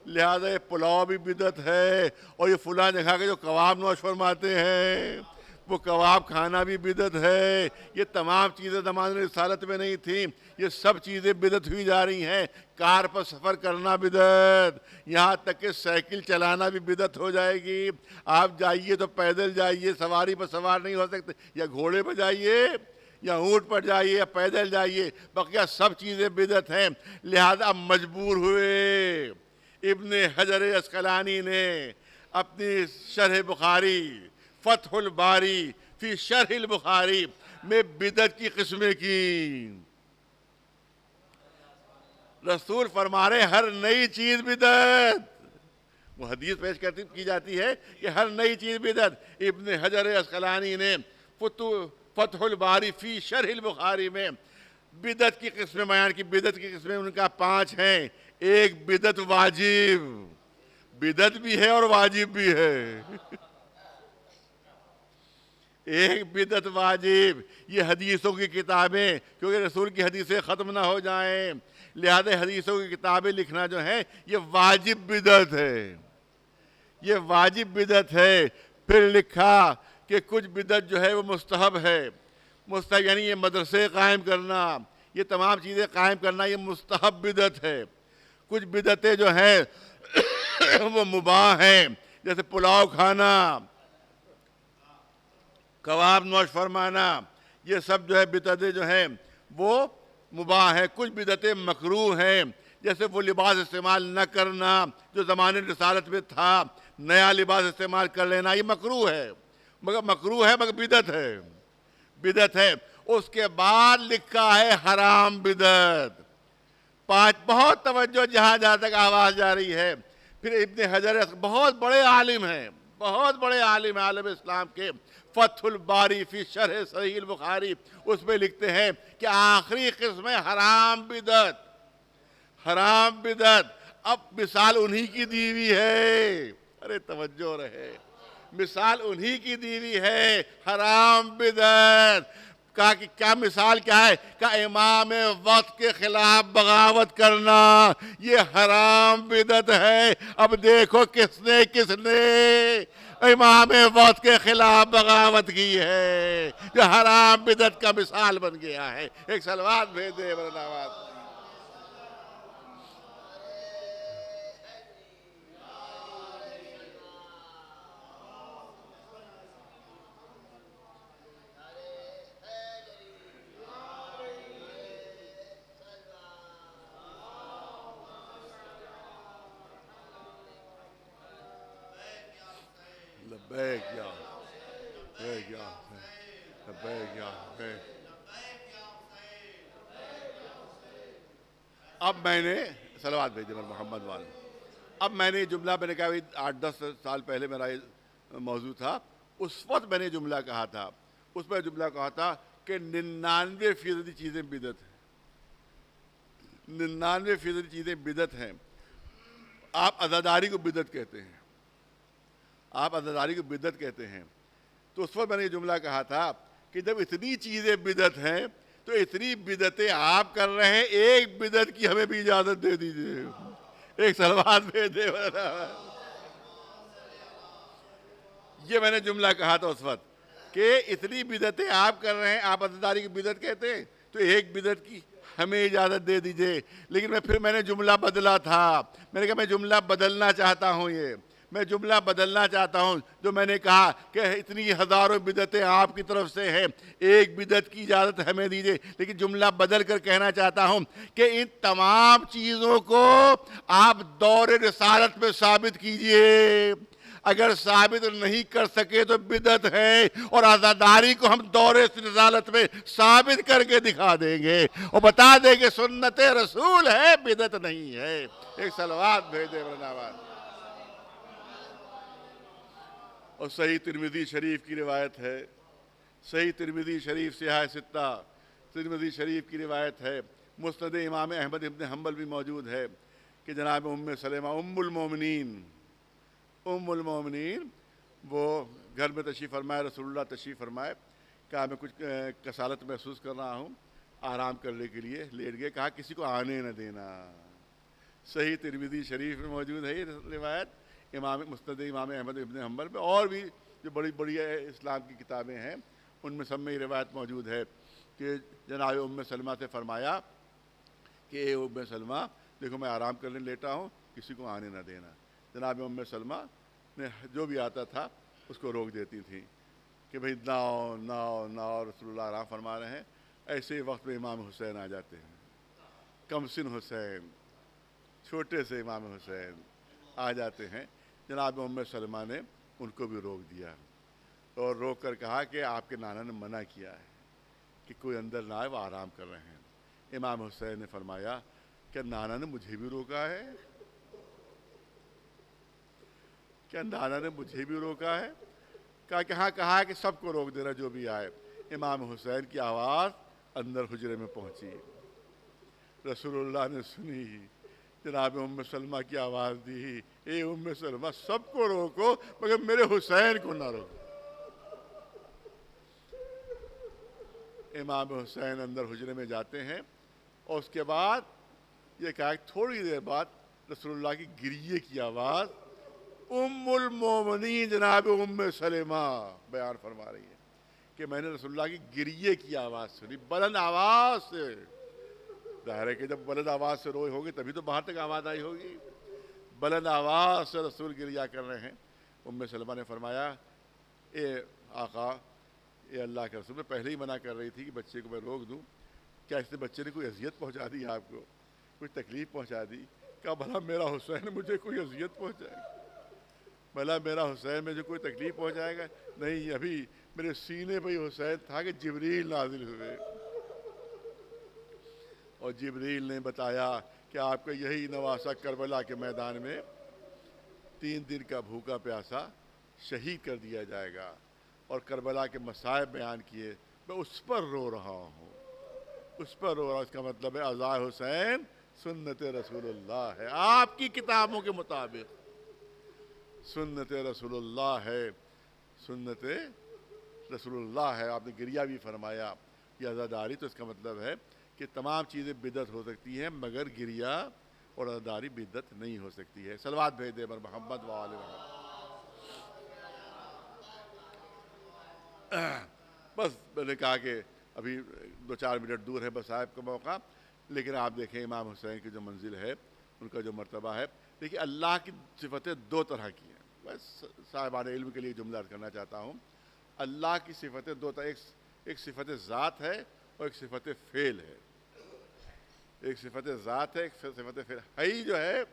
لہذا یہ پلاؤ بھی بدعت ہے. اور یہ فلاں جگہ کے جو کباب نوش فرماتے ہیں وہ کباب کھانا بھی بدعت ہے. یہ تمام چیزیں زمانے رسالت میں نہیں تھیں, یہ سب چیزیں بدعت ہوئی جا رہی ہیں. کار پر سفر کرنا بدعت, یہاں تک کہ سائیکل چلانا بھی بدعت ہو جائے گی. آپ جائیے تو پیدل جائیے, سواری پر سوار نہیں ہو سکتے, یا گھوڑے پر جائیے یا اونٹ پر جائیے یا پیدل جائیے, بقیہ سب چیزیں بدعت ہیں. لہذا مجبور ہوئے. ابن حجر عسقلانی نے اپنی شرح بخاری فتح الباری فی شرح البخاری میں بدعت کی قسمیں کی. رسول فرما رہے ہر نئی چیز بدعت. وہ حدیث پیش کی جاتی ہے کہ ہر نئی چیز بدعت. ابن حجر عسقلانی نے فتح الباری فی شرح البخاری میں بدعت کی قسمیں بیان کی. بدعت کی قسمیں ان کا 5 ہیں. ایک بدعت واجب, بدعت بھی ہے اور واجب بھی ہے. ایک بدعت واجب, یہ حدیثوں کی کتابیں, کیونکہ رسول کی حدیثیں ختم نہ ہو جائیں, لہذا حدیثوں کی کتابیں لکھنا جو ہے یہ واجب بدعت ہے. یہ واجب بدعت ہے. پھر لکھا کہ کچھ بدعت جو ہے وہ مستحب ہے. مستحب یعنی یہ مدرسے قائم کرنا, یہ تمام چیزیں قائم کرنا, یہ مستحب بدعت ہے. کچھ بدعتیں جو ہیں وہ مباح ہیں, جیسے پلاؤ کھانا, کباب نوش فرمانا, یہ سب جو ہے بدعتیں جو ہیں وہ مباح ہیں. کچھ بدعتیں مکروہ ہیں, جیسے وہ لباس استعمال نہ کرنا جو زمانے رسالت میں تھا, نیا لباس استعمال کر لینا, یہ مکروہ ہے. مکروہ ہے مگر بدعت ہے, بدعت ہے. اس کے بعد لکھا ہے حرام بدعت. 5 بہت توجہ جہاں جہاں تک آواز جا رہی ہے. پھر ابن حجر بہت بڑے عالم ہیں, بہت بڑے عالم ہیں عالم اسلام کے. فتح الباری فی شرح صحیح البخاری, اس میں لکھتے ہیں کہ آخری قسم ہے حرام بدعت. حرام بدعت. اب مثال انہی کی دی ہوئی ہے, ارے توجہ رہے, مثال انہی کی دی ہوئی ہے. حرام بدعت. کہا کہ کیا مثال کیا ہے؟ کہ امام وقت کے خلاف بغاوت کرنا, یہ حرام بدعت ہے. اب دیکھو کس نے امام وقت کے خلاف بغاوت کی ہے, جو حرام بدعت کا مثال بن گیا ہے. ایک صلوات بھیج دے برناوات. لبیک یا لبیک یا لبیک یا. اب میں نے صلوات بھیجے محمد والے. اب میں نے جملہ, میں نے کہا 8-10 سال پہلے میرا یہ موضوع تھا, اس وقت میں نے جملہ کہا تھا. اس میں جملہ کہا تھا کہ 99% چیزیں بدعت ہیں. 99% چیزیں بدعت ہیں. آپ عزاداری کو بدعت کہتے ہیں, آپ عزاداری کو بدعت کہتے ہیں. تو اس وقت میں نے یہ جملہ کہا تھا کہ جب اتنی چیزیں بدعت ہیں تو اتنی بدعتیں آپ کر رہے ہیں, ایک بدعت کی ہمیں بھی اجازت دے دیجئے. ایک صلوات بھیج دے. یہ میں نے جملہ کہا تھا اس وقت کہ اتنی بدعتیں آپ کر رہے ہیں, آپ عزاداری کی بدعت کہتے ہیں, تو ایک بدعت کی ہمیں اجازت دے دیجئے. لیکن پھر میں نے جملہ بدلا تھا. میں نے کہا میں جملہ بدلنا چاہتا ہوں, میں جملہ بدلنا چاہتا ہوں. جو میں نے کہا کہ اتنی ہزاروں بدعتیں آپ کی طرف سے ہیں, ایک بدعت کی اجازت ہمیں دیجئے. لیکن جملہ بدل کر کہنا چاہتا ہوں کہ ان تمام چیزوں کو آپ دور رسالت میں ثابت کیجئے. اگر ثابت نہیں کر سکے تو بدعت ہے, اور عزاداری کو ہم دور رسالت میں ثابت کر کے دکھا دیں گے اور بتا دیں گے سنت رسول ہے, بدعت نہیں ہے. ایک صلوات بھیجے برناوات. اور صحیح ترمذی شریف کی روایت ہے, صحیح ترمذی شریف سیاہ ستہ ترمذی شریف کی روایت ہے. مسند امام احمد ابن حنبل بھی موجود ہے کہ جناب ام سلمہ ام المومنین وہ گھر میں تشریف فرمائے, رسول اللہ تشریف فرمائے. کہا میں کچھ کسالت محسوس کر رہا ہوں, آرام کرنے کے لیے لیٹ گئے. کہا کسی کو آنے نہ دینا. صحیح ترمذی شریف میں موجود ہے یہ روایت, مسند امام احمد ابن حنبل میں, اور بھی جو بڑی بڑی اسلام کی کتابیں ہیں ان میں سب میں یہ روایت موجود ہے کہ جناب ام سلمہ سے فرمایا کہ اے ام سلمہ دیکھو میں آرام کرنے لیٹا ہوں، کسی کو آنے نہ دینا۔ جناب ام سلمہ نے جو بھی آتا تھا اس کو روک دیتی تھی کہ بھئی ناؤ ناؤ ناؤ، رسول اللہ آرام فرما رہے ہیں۔ ایسے ہی وقت میں امام حسین آ جاتے ہیں، کمسن حسین، چھوٹے سے امام حسین آ جاتے ہیں۔ جناب ام سلمہ نے ان کو بھی روک دیا اور روک کر کہا کہ آپ کے نانا نے منع کیا ہے کہ کوئی اندر نہ آئے، وہ آرام کر رہے ہیں۔ امام حسین نے فرمایا کہ نانا نے مجھے بھی روکا ہے؟ کیا نانا نے مجھے بھی روکا ہے؟ کہا کہ ہاں، کہا ہے کہ سب کو روک دینا جو بھی آئے۔ امام حسین کی آواز اندر حجرے میں پہنچی، رسول اللہ نے سنی، جناب ام سلمہ کی آواز دی، اے ام سلمہ سب کو روکو مگر میرے حسین کو نہ روکو۔ امام حسین اندر حجرے میں جاتے ہیں اور اس کے بعد یہ کہا کہ تھوڑی دیر بعد رسول اللہ کی گریے کی آواز ام المومنین جناب ام سلمہ بیان فرما رہی ہے کہ میں نے رسول اللہ کی گریے کی آواز سنی، بلند آواز سے۔ ظاہر ہے کہ جب بلند آواز سے روئے ہوگی تبھی تو باہر تک آواز آئی ہوگی۔ بلند آواز سے رسول گریا کر رہے ہیں۔ ام سلمہ نے فرمایا اے آقا، اے اللہ کے رسول، میں پہلے ہی منع کر رہی تھی کہ بچے کو میں روک دوں، کیا اس نے بچے نے کوئی اذیت پہنچا دی آپ کو، کوئی تکلیف پہنچا دی؟ کہا بھلا میرا حسین مجھے کوئی اذیت پہنچائے گا؟ بھلا میرا حسین مجھے کوئی تکلیف پہنچائے گا؟ نہیں، ابھی میرے سینے پہ ہی حسین تھا کہ جبریل نازل ہوئے اور جبریل نے بتایا کہ آپ کا یہی نواسہ کربلا کے میدان میں 3 دن کا بھوکا پیاسا شہید کر دیا جائے گا، اور کربلا کے مصائب بیان کیے، میں اس پر رو رہا ہوں، اس پر رو رہا ہوں۔ اس کا مطلب ہے عزا حسین سنت رسول اللہ ہے، آپ کی کتابوں کے مطابق سنت رسول اللہ ہے، سنت رسول اللہ ہے۔ آپ نے گریہ بھی فرمایا یہ عزاداری، تو اس کا مطلب ہے کہ تمام چیزیں بدعت ہو سکتی ہیں مگر گریہ اور عزاداری بدعت نہیں ہو سکتی ہے۔ صلوات بھیج دے بر محمد و آل محمد۔ بس میں نے کہا کہ ابھی 2-4 منٹ دور ہے بصائب کا موقع، لیکن آپ دیکھیں امام حسین کی جو منزل ہے، ان کا جو مرتبہ ہے۔ دیکھیے اللہ کی صفتیں 2 طرح کی ہیں، بس صاحبان علم کے لیے جملہ کرنا چاہتا ہوں۔ اللہ کی صفتیں 2 طرح، ایک صفت ذات ہے اور ایک صفت فعل ہے۔ ایک صفت ذات ہے، ایک صفت فعل۔ حی جو ہے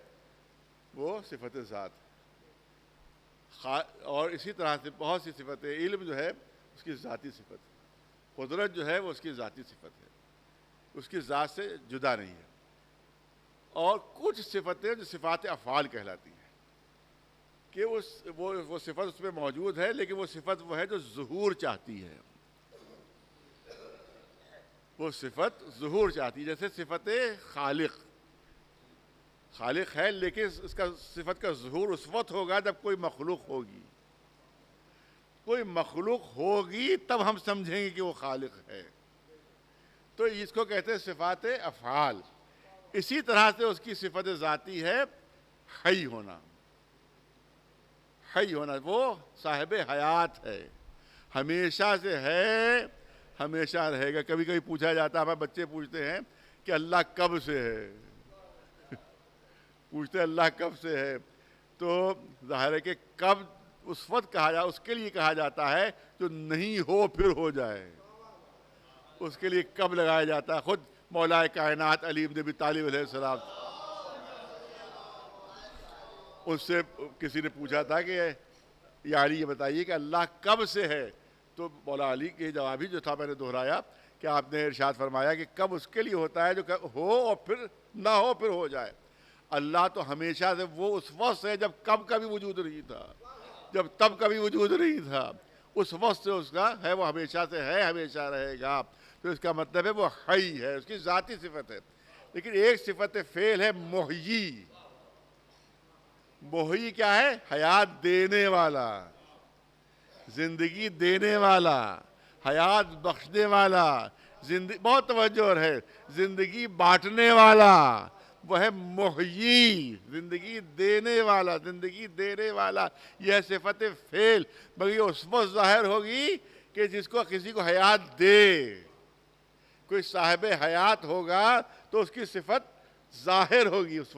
وہ صفت ذات ہے، اور اسی طرح سے بہت سی صفتیں، علم جو ہے اس کی ذاتی صفت ہے، قدرت جو ہے وہ اس کی ذاتی صفت ہے، اس کی ذات سے جدا نہیں ہے۔ اور کچھ صفتیں جو صفات افعال کہلاتی ہیں کہ وہ صفت اس میں موجود ہے، لیکن وہ صفت وہ ہے جو ظہور چاہتی ہے، وہ صفت ظہور چاہتی ہے۔ جیسے صفت خالق، خالق ہے لیکن اس کا صفت کا ظہور اس وقت ہوگا جب کوئی مخلوق ہوگی، کوئی مخلوق ہوگی تب ہم سمجھیں گے کہ وہ خالق ہے، تو اس کو کہتے ہیں صفات افعال۔ اسی طرح سے اس کی صفت ذاتی ہے حی ہونا، حی ہونا، وہ صاحب حیات ہے، ہمیشہ سے ہے، ہمیشہ رہے گا۔ کبھی کبھی پوچھا جاتا ہے، ہمارے بچے پوچھتے ہیں کہ اللہ کب سے ہے، پوچھتے ہیں اللہ کب سے ہے، تو ظاہر ہے کہ کب اس وقت اس کے لیے کہا جاتا ہے جو نہیں ہو پھر ہو جائے، اس کے لیے کب لگایا جاتا ہے۔ خود مولا کائنات علی بن ابی طالب علیہ السلام، اس سے کسی نے پوچھا تھا کہ یا علی یہ بتائیے کہ اللہ کب سے ہے، تو مولا علی کے جواب ہی جو تھا میں نے دہرایا کہ آپ نے ارشاد فرمایا کہ کب اس کے لیے ہوتا ہے جو ہو اور پھر نہ ہو پھر ہو جائے۔ اللہ تو ہمیشہ سے وہ اس وقت سے جب کب کا بھی وجود نہیں تھا، جب تب کا بھی وجود نہیں تھا، اس وقت سے اس کا ہے، وہ ہمیشہ سے ہے، ہمیشہ رہے گا۔ تو اس کا مطلب ہے وہ حی ہے، اس کی ذاتی صفت ہے۔ لیکن ایک صفت فعل ہے محیی۔ محیی کیا ہے؟ حیات دینے والا، زندگی دینے والا، حیات بخشنے والا، بہت توجہ ہے، زندگی بانٹنے والا، وہ ہے محیی، زندگی دینے والا، زندگی دینے والا، یہ ہے صفت فعل، مگر یہ اس وقت ظاہر ہوگی کہ جس کو کسی کو حیات دے، کوئی صاحب حیات ہوگا تو اس کی صفت ظاہر ہوگی، اس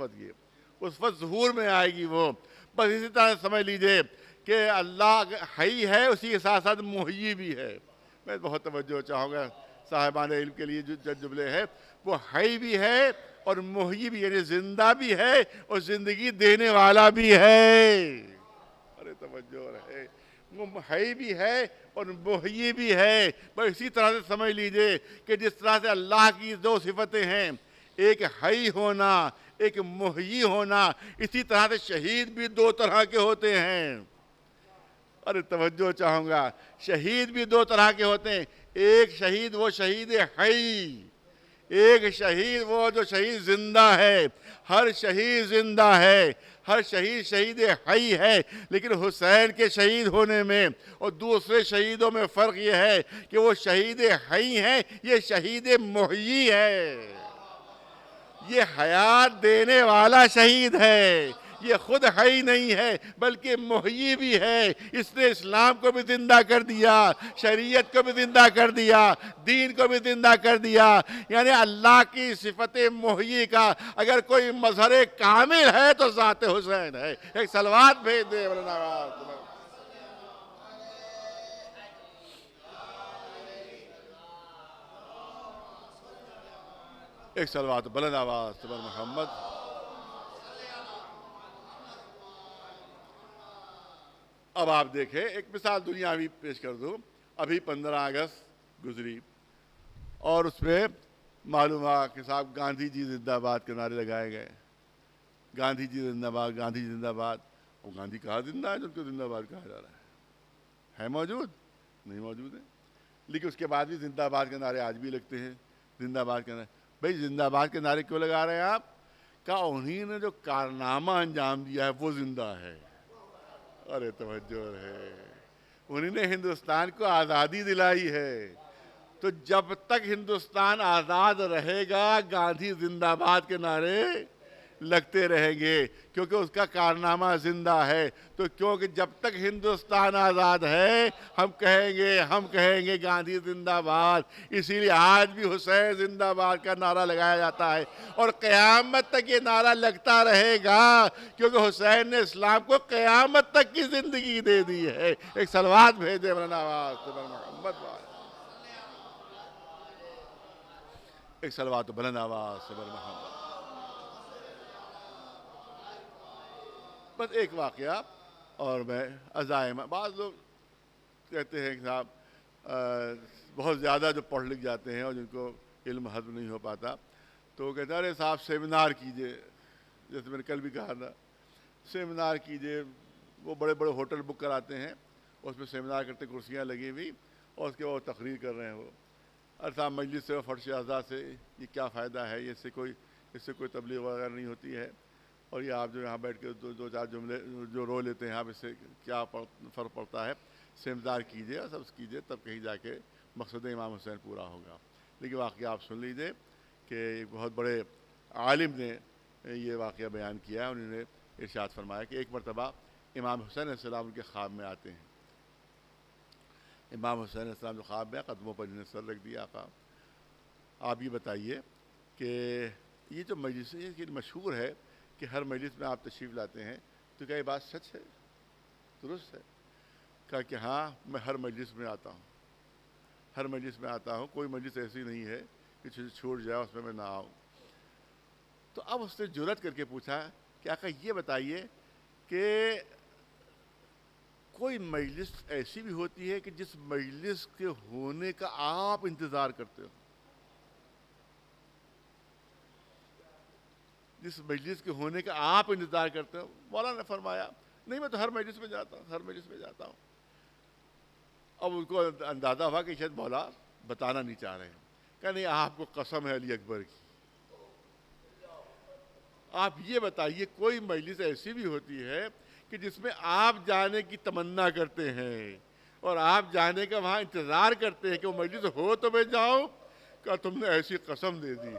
وقت ظہور میں آئے گی وہ. بس اسی طرح سمجھ لیجئے کہ اللہ حی ہے، اسی کے ساتھ ساتھ محیی بھی ہے. میں بہت توجہ چاہوں گا صاحبان علم کے لیے جو جملے ہے، وہ حی بھی ہے اور محیی بھی، یعنی زندہ بھی ہے اور زندگی دینے والا بھی ہے. ارے توجہ رہے، وہ حی بھی ہے اور محیی بھی ہے. بس اسی طرح سے سمجھ لیجئے کہ جس طرح سے اللہ کی دو صفتیں ہیں، ایک حی ہونا، ایک محیی ہونا، اسی طرح سے شہید بھی دو طرح کے ہوتے ہیں. ارے توجہ چاہوں گا، شہید بھی دو طرح کے ہوتے ہیں. ایک شہید وہ شہید حی، ایک شہید وہ جو شہید زندہ ہے. ہر شہید زندہ ہے، ہر شہید شہید حی ہے. لیکن حسین کے شہید ہونے میں اور دوسرے شہیدوں میں فرق یہ ہے کہ وہ شہید حی ہیں، یہ شہید محیی ہے. یہ حیات دینے والا شہید ہے، یہ خود حی نہیں ہے بلکہ محیی بھی ہے. اس نے اسلام کو بھی زندہ کر دیا، شریعت کو بھی زندہ کر دیا، دین کو بھی زندہ کر دیا. یعنی اللہ کی صفت محیی کا اگر کوئی مظہر کامل ہے تو ذات حسین ہے. ایک صلوات بھیج دے مولانا. ایک صلوات بلند آواز سبر محمد. اب آپ دیکھیں ایک مثال دنیاوی پیش کر دوں. ابھی 15 اگست گزری اور اس پہ معلوم ہوا کہ صاحب گاندھی جی زندہ باد کے نعرے لگائے گئے. گاندھی جی زندہ باد، گاندھی جی زندہ باد. وہ گاندھی کہاں زندہ ہے جو ان کو زندہ باد کہا جا رہا ہے موجود؟ نہیں موجود ہے. لیکن اس کے بعد بھی زندہ باد کے نعرے آج بھی لگتے ہیں. زندہ باد کے نعرے، بھئی زندہ باد کے نعرے کیوں لگا رہے ہیں آپ؟ کہا انہی نے جو کارنامہ انجام دیا ہے وہ زندہ ہے. ارے توجہ ہے، انہی نے ہندوستان کو آزادی دلائی ہے. تو جب تک ہندوستان آزاد رہے گا گاندھی زندہ باد کے نعرے لگتے رہیں گے، کیونکہ اس کا کارنامہ زندہ ہے. تو کیونکہ جب تک ہندوستان آزاد ہے ہم کہیں گے گاندھی زندہ باد. اسی لیے آج بھی حسین زندہ باد کا نعرہ لگایا جاتا ہے اور قیامت تک یہ نعرہ لگتا رہے گا، کیونکہ حسین نے اسلام کو قیامت تک کی زندگی دے دی ہے. ایک صلوات بھیجے مولانا آواز سبحان محمد. ایک صلوات بلند آواز سبحان محمد. بس ایک واقعہ اور میں عزائم. بعض لوگ کہتے ہیں کہ صاحب بہت زیادہ جو پڑھ لکھ جاتے ہیں اور جن کو علم ہضم نہیں ہو پاتا تو وہ کہتے ہیں ارے صاحب سیمینار کیجئے. جیسے میں نے کل بھی کہا تھا سیمینار کیجئے. وہ بڑے بڑے ہوٹل بک کراتے ہیں، اس میں سیمینار کرتے، کرسیاں لگی ہوئی اور اس کے بعد تقریر کر رہے ہیں. وہ ارے صاحب مجلس سے فرش اعضاء سے یہ کیا فائدہ ہے؟ اس سے کوئی تبلیغ وغیرہ نہیں ہوتی ہے. اور یہ آپ جو یہاں بیٹھ کے دو چار جملے جو رو لیتے ہیں آپ، اس سے کیا فرق پڑتا ہے؟ سیمینار کیجئے اور سب کیجئے، تب کہیں جا کے مقصد امام حسین پورا ہوگا. لیکن واقعہ آپ سن لیجئے کہ ایک بہت بڑے عالم نے یہ واقعہ بیان کیا ہے. انہوں نے ارشاد فرمایا کہ ایک مرتبہ امام حسین علیہ السلام ان کے خواب میں آتے ہیں. امام حسین علیہ السلام جو خواب میں قدموں پر جنہیں سر رکھ دیا. آقا آپ یہ بتائیے کہ یہ جو مجلس ہے یہ مشہور ہے کہ ہر مجلس میں آپ تشریف لاتے ہیں، تو کیا یہ بات سچ ہے، درست ہے؟ کہا کہ ہاں میں ہر مجلس میں آتا ہوں، ہر مجلس میں آتا ہوں، کوئی مجلس ایسی نہیں ہے کہ چھوٹ جائے اس میں نہ آؤں. تو اب اس نے جرأت کر کے پوچھا کہ آقا یہ بتائیے کہ کوئی مجلس ایسی بھی ہوتی ہے کہ جس مجلس کے ہونے کا آپ انتظار کرتے ہو؟ جس مجلس کے ہونے کا آپ انتظار کرتے ہو؟ مولانا نے فرمایا نہیں میں تو ہر مجلس میں جاتا ہوں، ہر مجلس میں جاتا ہوں. اب ان کو اندازہ ہوا کہ شاید مولا بتانا نہیں چاہ رہے ہیں. کہ نہیں آپ کو قسم ہے علی اکبر کی، آپ یہ بتائیے کوئی مجلس ایسی بھی ہوتی ہے کہ جس میں آپ جانے کی تمنا کرتے ہیں اور آپ جانے کا وہاں انتظار کرتے ہیں کہ وہ مجلس ہو تو میں جاؤں؟ کہ تم نے ایسی قسم دے دی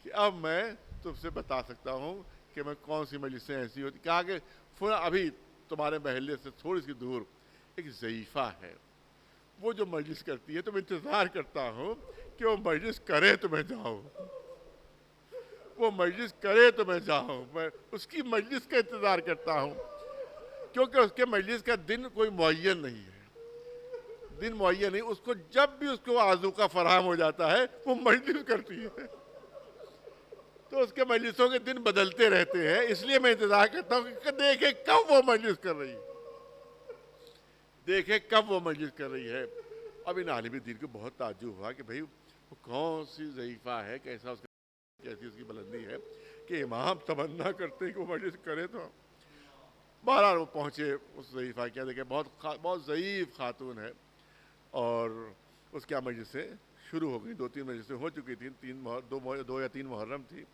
کہ اب میں تم سے بتا سکتا ہوں کہ میں کون سی مجلسیں ایسی ہوتی. کہا کہ ابھی تمہارے محلے سے تھوڑی سی دور ایک ضعیفہ ہے, وہ جو مجلس کرتی ہے تو میں انتظار کرتا ہوں کہ وہ مجلس کرے تو میں جاؤں, وہ مجلس کرے تو میں جاؤں, میں اس کی مجلس کا انتظار کرتا ہوں, کیونکہ اس کے مجلس کا دن کوئی معین نہیں ہے, دن معین نہیں, اس کو جب بھی اس کو آذوقہ فراہم ہو جاتا ہے وہ مجلس کرتی ہے. تو اس کے مجلسوں کے دن بدلتے رہتے ہیں, اس لیے میں انتظار کرتا ہوں کہ دیکھیں کب وہ مجلس کر رہی ہے, دیکھیں کب وہ مجلس کر رہی ہے. اب ان عالم دین کو بہت تعجب ہوا کہ بھئی وہ کون سی ضعیفہ ہے, کیسا اس کا, کیسی اس کی بلندی ہے کہ امام تمنا کرتے کہ وہ مجلس کرے. تو بہرحال وہ پہنچے اس ضعیفہ کے, دیکھیں بہت ضعیف خاتون ہے, اور اس کے مجلسیں شروع ہو گئی. 2-3 مجلسیں ہو چکی تھیں, 2 یا 3 محرم تھی.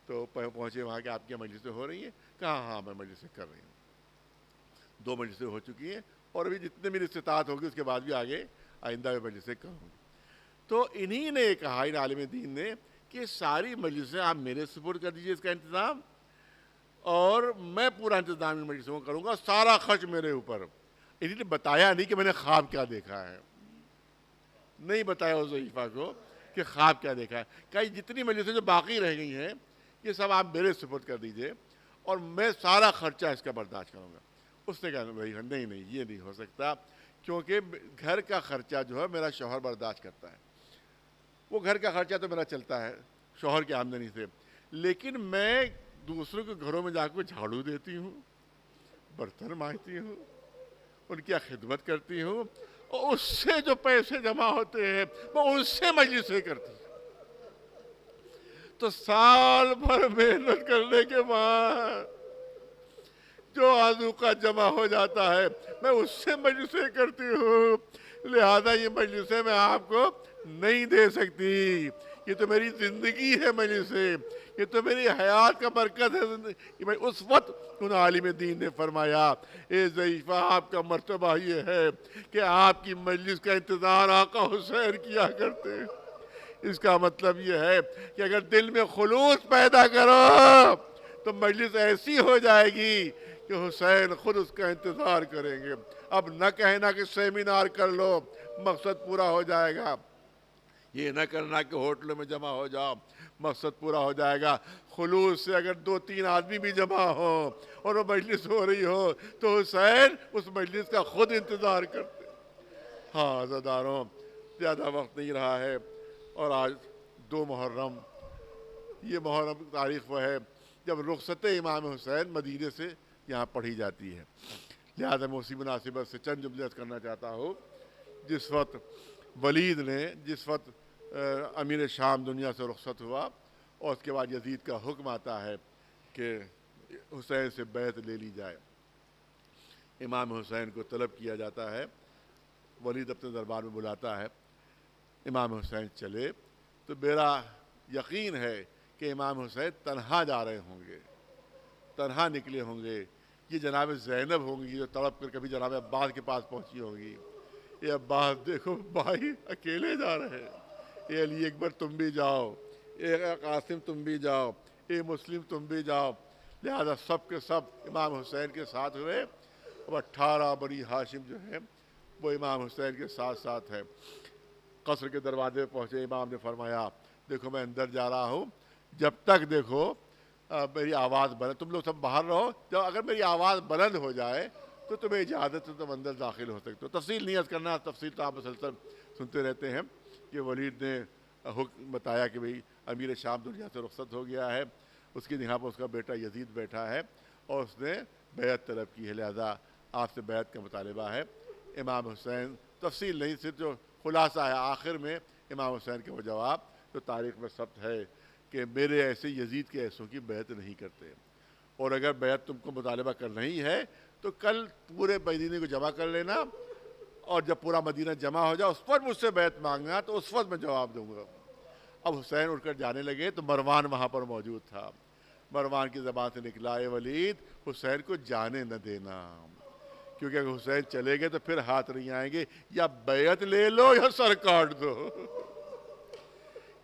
تو پہنچے وہاں کہ آپ کی مجلسیں ہو رہی ہیں, کہا ہاں میں مجلسیں کر رہی ہوں, 2 مجلسیں ہو چکی ہیں, اور ابھی جتنے میری استطاعت ہوگی اس کے بعد بھی آگے آئندہ میں مجلسیں کروں. تو انہی نے کہا, ان عالم دین نے, کہ ساری مجلسیں آپ میرے سپرد کر دیجئے اس کا انتظام, اور میں پورا انتظام ان مجلسوں کو کروں گا, سارا خرچ میرے اوپر. انہی نے بتایا نہیں کہ میں نے خواب کیا دیکھا ہے, نہیں بتایا اس ضعیفہ کو کہ خواب کیا دیکھا ہے. کہ جتنی مجلسیں جو باقی رہ گئی ہیں یہ سب آپ میرے سپرد کر دیجئے, اور میں سارا خرچہ اس کا برداشت کروں گا. اس نے کہا نہیں یہ نہیں ہو سکتا, کیونکہ گھر کا خرچہ جو ہے میرا شوہر برداشت کرتا ہے, وہ گھر کا خرچہ تو میرا چلتا ہے شوہر کی آمدنی سے, لیکن میں دوسروں کے گھروں میں جا کے جھاڑو دیتی ہوں, برتن مانجتی ہوں, ان کی خدمت کرتی ہوں, اور اس سے جو پیسے جمع ہوتے ہیں میں ان سے مجلسیں کرتی ہوں. تو سال بھر محنت کرنے کے بعد جو آذوقہ جمع ہو جاتا ہے میں اس سے مجلسیں کرتی ہوں, لہذا یہ مجلسیں میں آپ کو نہیں دے سکتی, یہ تو میری زندگی ہے مجلسیں, یہ تو میری حیات کا برکت ہے زندگی. اس وقت ان عالم دین نے فرمایا, اے ضعیفہ آپ کا مرتبہ یہ ہے کہ آپ کی مجلس کا انتظار آقا حسین کیا کرتے. اس کا مطلب یہ ہے کہ اگر دل میں خلوص پیدا کرو تو مجلس ایسی ہو جائے گی کہ حسین خود اس کا انتظار کریں گے. اب نہ کہنا کہ سیمینار کر لو مقصد پورا ہو جائے گا, یہ نہ کرنا کہ ہوٹلوں میں جمع ہو جاؤ مقصد پورا ہو جائے گا. خلوص سے اگر 2-3 آدمی بھی جمع ہو اور وہ مجلس ہو رہی ہو تو حسین اس مجلس کا خود انتظار کرتے. ہاں عزاداروں, زیادہ وقت نہیں رہا ہے, اور آج 2 محرم, یہ محرم کی تاریخ وہ ہے جب رخصت امام حسین مدینے سے یہاں پڑھی جاتی ہے. لہذا میں اسی مناسبت سے چند جملے کرنا چاہتا ہوں. جس وقت ولید نے, جس وقت امیر شام دنیا سے رخصت ہوا, اور اس کے بعد یزید کا حکم آتا ہے کہ حسین سے بیعت لے لی جائے, امام حسین کو طلب کیا جاتا ہے, ولید اپنے دربار میں بلاتا ہے, امام حسین چلے تو میرا یقین ہے کہ امام حسین تنہا جا رہے ہوں گے, تنہا نکلے ہوں گے. یہ جناب زینب ہوں گی جو تڑپ کر کبھی جناب عباس کے پاس پہنچی ہوں گی, اے عباس دیکھو بھائی اکیلے جا رہے ہیں, اے علی اکبر تم بھی جاؤ, اے قاسم تم بھی جاؤ, اے مسلم تم بھی جاؤ. لہذا سب کے سب امام حسین کے ساتھ ہوئے. اب 18 بنی ہاشم جو ہے وہ امام حسین کے ساتھ ساتھ ہے. قصر کے دروازے پہنچے, امام نے فرمایا دیکھو میں اندر جا رہا ہوں, جب تک دیکھو میری آواز بلند, تم لوگ سب باہر رہو, جب اگر میری آواز بلند ہو جائے تو تمہیں اجازت ہے تم اندر داخل ہو سکتے ہو. تفصیل نہیں عرض کرنا, تفصیل تو آپ مسلسل سنتے رہتے ہیں کہ ولید نے حکم بتایا کہ بھئی امیر شام دنیا سے رخصت ہو گیا ہے, اس کی جگہ پر اس کا بیٹا یزید بیٹھا ہے, اور اس نے بیعت طلب کی ہے, لہذا آپ سے بیعت کا مطالبہ ہے. امام حسین, تفصیل نہیں, صرف جو خلاصہ ہے آخر میں امام حسین کے وہ جواب جو تاریخ میں ثبت ہے کہ میرے ایسے یزید کے ایسوں کی بیعت نہیں کرتے, اور اگر بیعت تم کو مطالبہ کرنا ہی ہے تو کل پورے مدینے کو جمع کر لینا, اور جب پورا مدینہ جمع ہو جائے اس پر مجھ سے بیعت مانگنا, تو اس وقت میں جواب دوں گا. اب حسین اٹھ کر جانے لگے تو مروان وہاں پر موجود تھا. مروان کی زبان سے نکلا, اے ولید حسین کو جانے نہ دینا, کیونکہ اگر حسین چلے گئے تو پھر ہاتھ نہیں آئیں گے, یا بیعت لے لو یا سر کاٹ دو.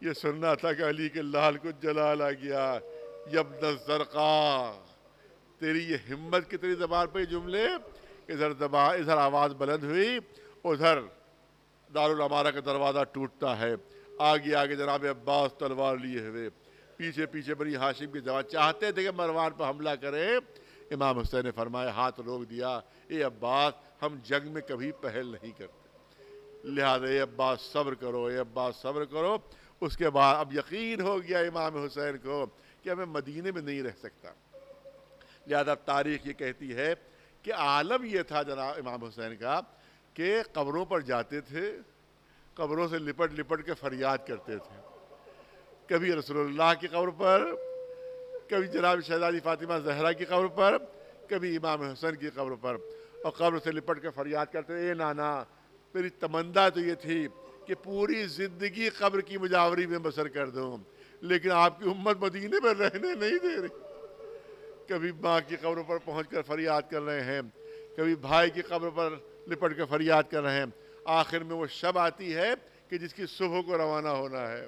یہ سننا تھا کہ علی کے لال کو جلال آ گیا، یبن الزرقاء، تیری یہ ہمت کتنی زبان پہ جملے، ادھر آواز بلند ہوئی، ادھر دارالعمارہ کا دروازہ ٹوٹتا ہے، آگے آگے جناب عباس تلوار لیے ہوئے، پیچھے پیچھے بنی ہاشم کے جوان چاہتے تھے کہ مروان پر حملہ کریں، امام حسین نے فرمایا، ہاتھ روک دیا، اے عباس ہم جنگ میں کبھی پہل نہیں کرتے، لہذا اے عباس صبر کرو، اے عباس صبر کرو۔ اس کے بعد اب یقین ہو گیا امام حسین کو کہ میں مدینے میں نہیں رہ سکتا، لہذا تاریخ یہ کہتی ہے کہ عالم یہ تھا جناب امام حسین کا کہ قبروں پر جاتے تھے، قبروں سے لپٹ لپٹ کے فریاد کرتے تھے، کبھی رسول اللہ کی قبر پر، کبھی جناب شہزادی فاطمہ زہرا کی قبر پر، کبھی امام حسین کی قبر پر، اور قبر سے لپٹ کے فریاد کرتے تھے، اے نانا میری تمنا تو یہ تھی کہ پوری زندگی قبر کی مجاوری میں بسر کر دوں، لیکن آپ کی امت مدینے میں رہنے نہیں دے رہی۔ کبھی ماں کی قبر پر پہنچ کر فریاد کر رہے ہیں، کبھی بھائی کی قبر پر لپٹ کر فریاد کر رہے ہیں، آخر میں وہ شب آتی ہے کہ جس کی صبح کو روانہ ہونا ہے،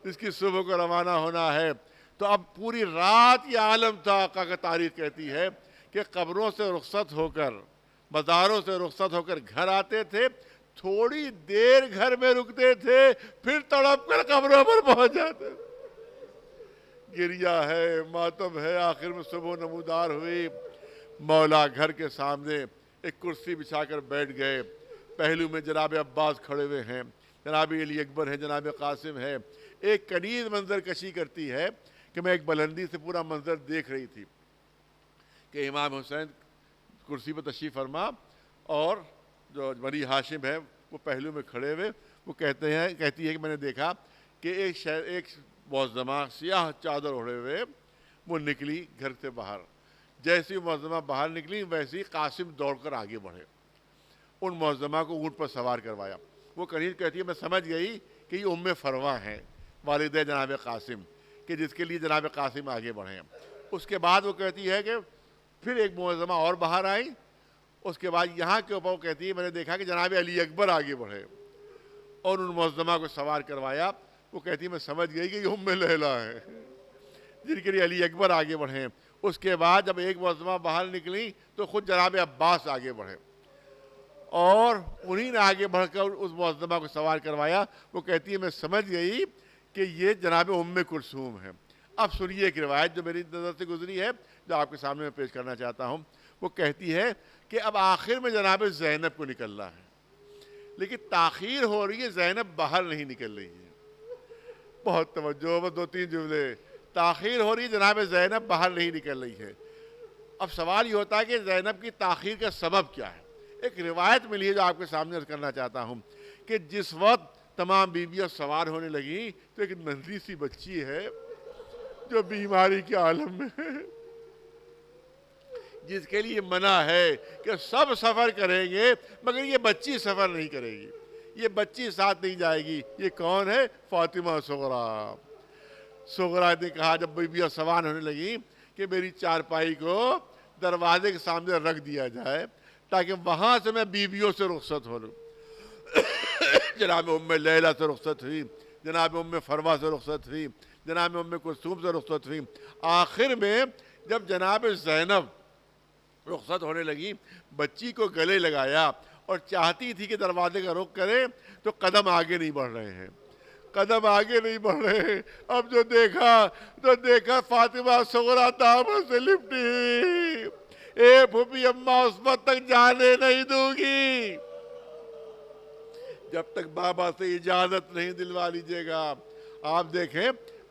جس کی صبح کو روانہ ہونا ہے۔ تو اب پوری رات یہ عالم تھا، آقا کا تاریخ کہتی ہے کہ قبروں سے رخصت ہو کر، مزاروں سے رخصت ہو کر گھر آتے تھے، تھوڑی دیر گھر میں رکتے تھے، پھر تڑپ کر قبروں پر پہنچ جاتے تھے۔ گریہ ہے، ماتم ہے، آخر میں صبح نمودار ہوئی، مولا گھر کے سامنے ایک کرسی بچھا کر بیٹھ گئے، پہلو میں جناب عباس کھڑے ہوئے ہیں، جناب علی اکبر ہے، جناب قاسم ہے۔ ایک کنیز منظر کشی کرتی ہے کہ میں ایک بلندی سے پورا منظر دیکھ رہی تھی کہ امام حسین کرسی پر تشریف فرما اور جو بنی ہاشم ہے وہ پہلو میں کھڑے ہوئے، وہ کہتی ہے کہ میں نے دیکھا کہ ایک معظمہ سیاہ چادر اوڑھے ہوئے وہ نکلی گھر سے باہر، جیسی معظمہ باہر نکلی ویسے ہی قاسم دوڑ کر آگے بڑھے، ان معظمہ کو اونٹ پر سوار کروایا۔ وہ کنیز کہتی ہے میں سمجھ گئی کہ یہ ام فروا ہیں، والدہ جناب قاسم، کہ جس کے لیے جناب قاسم آگے بڑھے۔ اس کے بعد وہ کہتی ہے کہ پھر ایک معظمہ اور باہر آئی، اس کے بعد یہاں کے اوپر وہ کہتی ہے میں نے دیکھا کہ جناب علی اکبر آگے بڑھے اور ان معظمہ کو سوار کروایا۔ وہ کہتی ہے میں سمجھ گئی کہ یہ ام لیلا ہے جن کے لیے علی اکبر آگے بڑھے۔ اس کے بعد جب ایک معظمہ باہر نکلی تو خود جناب عباس آگے بڑھے اور انہی نے آگے بڑھ کر اس معظمہ کو سوار کروایا۔ وہ کہتی ہے میں سمجھ گئی کہ یہ جناب ام کلثوم ہے۔ اب سنیے ایک روایت جو میری نظر سے گزری ہے، جو آپ کے سامنے میں پیش کرنا چاہتا ہوں۔ وہ کہتی ہے کہ اب آخر میں جناب زینب کو نکلنا ہے، لیکن تاخیر ہو رہی ہے، زینب باہر نہیں نکل رہی ہے۔ بہت توجہ، بس 2-3 جملے، تاخیر ہو رہی ہے، جناب زینب باہر نہیں نکل رہی ہے۔ اب سوال یہ ہوتا ہے کہ زینب کی تاخیر کا سبب کیا ہے؟ ایک روایت ملی ہے جو آپ کے سامنے عرض کرنا چاہتا ہوں کہ جس وقت تمام بیویاں سوار ہونے لگیں تو ایک ننھی سی بچی ہے جو بیماری کے عالم میں ہے، جس کے لیے منع ہے کہ سب سفر کریں گے مگر یہ بچی سفر نہیں کرے گی، یہ بچی ساتھ نہیں جائے گی۔ یہ کون ہے؟ فاطمہ صغریٰ۔ صغریٰ نے کہا جب بیویاں سوار ہونے لگیں کہ میری چارپائی کو دروازے کے سامنے رکھ دیا جائے تاکہ وہاں سے میں بیویوں سے رخصت ہو لوں۔ جناب ام لیلہ سے رخصت ہوئی، جناب ام فروا سے رخصت ہوئی، جناب ام کلثوم سے رخصت ہوئی۔ آخر میں جب جناب زینب رخصت ہونے لگی، بچی کو گلے لگایا اور چاہتی تھی کہ دروازے کا رخ کرے تو قدم آگے نہیں بڑھ رہے ہیں، قدم آگے نہیں بڑھ رہے ہیں۔ اب جو دیکھا فاطمہ صغریٰ دامن سے لپٹی ہوئی، اے پھوپھی اماں اس وقت تک جانے نہیں دوں گی جب تک بابا سے اجازت نہیں دلوا لیجیے گا۔ آپ دیکھیں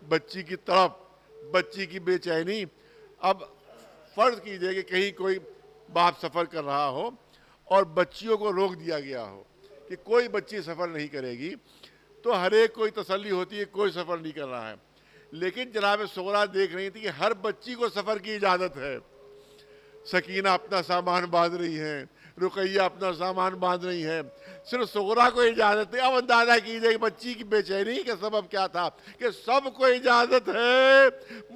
بچی کی تڑپ، بچی کی بے چینی۔ اب فرض کیجئے کہ کہیں کوئی باپ سفر کر رہا ہو اور بچیوں کو روک دیا گیا ہو کہ کوئی بچی سفر نہیں کرے گی، تو ہر ایک کوئی تسلی ہوتی ہے کوئی سفر نہیں کر رہا ہے، لیکن جناب صغریٰ دیکھ رہی تھی کہ ہر بچی کو سفر کی اجازت ہے۔ سکینہ اپنا سامان باندھ رہی ہیں، رقیہ اپنا سامان باندھ رہی ہیں، صرف صغرا کو اجازت ہے۔ اب اندازہ کیجئے کہ بچی کی بے چینی کا سبب کیا تھا کہ سب کو اجازت ہے،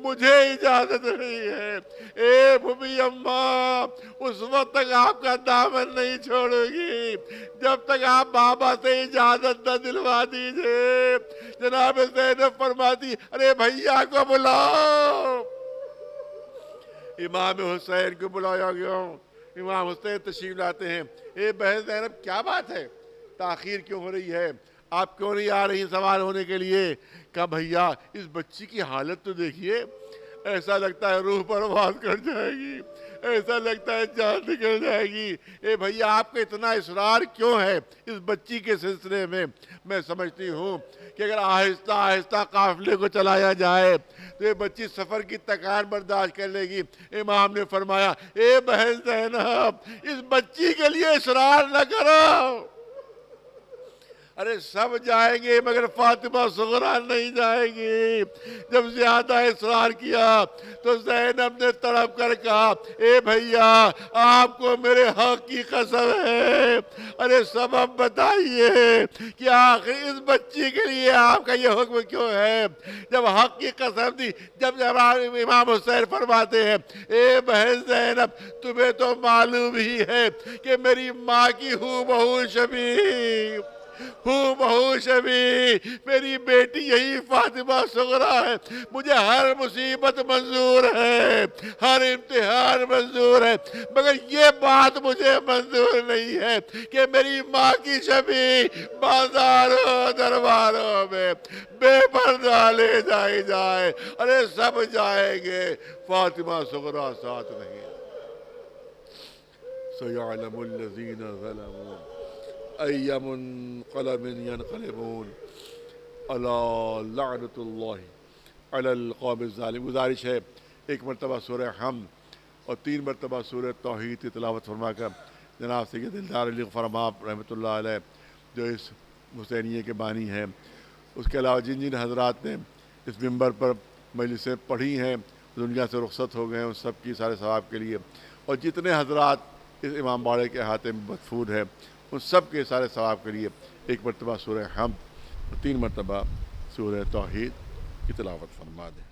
مجھے اجازت نہیں ہے۔ اے بھومی اماں، اس وقت تک آپ کا دامن نہیں چھوڑے گی جب تک آپ بابا سے اجازت نہ دلوا دیجئے۔ جناب زینب فرماتی ارے بھیا کو بلاؤ۔ امام حسین کو بلایا گیا، امام حسین تشریف لاتے ہیں۔ اے بہن زینب کیا بات ہے، تاخیر کیوں ہو رہی ہے، آپ کیوں نہیں آ رہی سوال ہونے کے لیے؟ کہا بھیا اس بچی کی حالت تو دیکھیے، ایسا لگتا ہے روح پرواز کر جائے گی، ایسا لگتا ہے جان نکل جائے گی۔ اے بھیا آپ کا اتنا اصرار کیوں ہے اس بچی کے سلسلے میں؟ میں سمجھتی ہوں کہ اگر آہستہ آہستہ قافلے کو چلایا جائے تو یہ بچی سفر کی تکان برداشت کر لے گی۔ امام نے فرمایا اے بہن زینب اس بچی کے لیے اصرار نہ کرو، ارے سب جائیں گے مگر فاطمہ صغرا نہیں جائے گی۔ جب زیادہ اصرار کیا تو زینب نے تڑپ کر کہا اے بھیا آپ کو میرے حق کی قسم ہے، ارے سبب بتائیے کہ آخر اس بچی کے لیے آپ کا یہ حکم کیوں ہے؟ جب حق کی قسم دی، جب امام حسین فرماتے ہیں اے بہن زینب تمہیں تو معلوم ہی ہے کہ میری ماں کی ہو بہو شبیہ میری بیٹی یہی فاطمہ صغرا ہے، مجھے ہر مصیبت منظور ہے، ہر امتحان منظور ہے، مگر یہ بات مجھے منظور نہیں ہے کہ میری ماں کی شبیہ بازاروں درباروں میں بے پردہ لے جائی جائے۔ ارے سب جائیں گے، فاطمہ صغرا ساتھ نہیں۔ سَيَعْلَمُ الَّذِينَ ظَلَمُوا أَيَّ مُنقَلَبٍ يَنقَلِبُونَ أَلَا لَعْنَةُ اللَّهِ عَلَى الْقَوْمِ الظَّالِمِينَ۔ گزارش ہے ایک مرتبہ سورہ حمد اور 3 مرتبہ سورہ توحید کی تلاوت فرما کر جناب سید دلدار علی غفار مآب رحمۃ اللہ علیہ جو اس حسینیے کے بانی ہیں، اس کے علاوہ جن حضرات نے اس منبر پر مجلسیں پڑھی ہیں دنیا سے رخصت ہو گئے ہیں، اس سب کی سارے ثواب کے لیے، اور جتنے حضرات اس امام باڑے کے احاطے میں مدفون ہیں ان سب کے سارے ثواب کے لیے ایک مرتبہ سورہ حمد اور 3 مرتبہ سورہ توحید کی تلاوت فرما دیں۔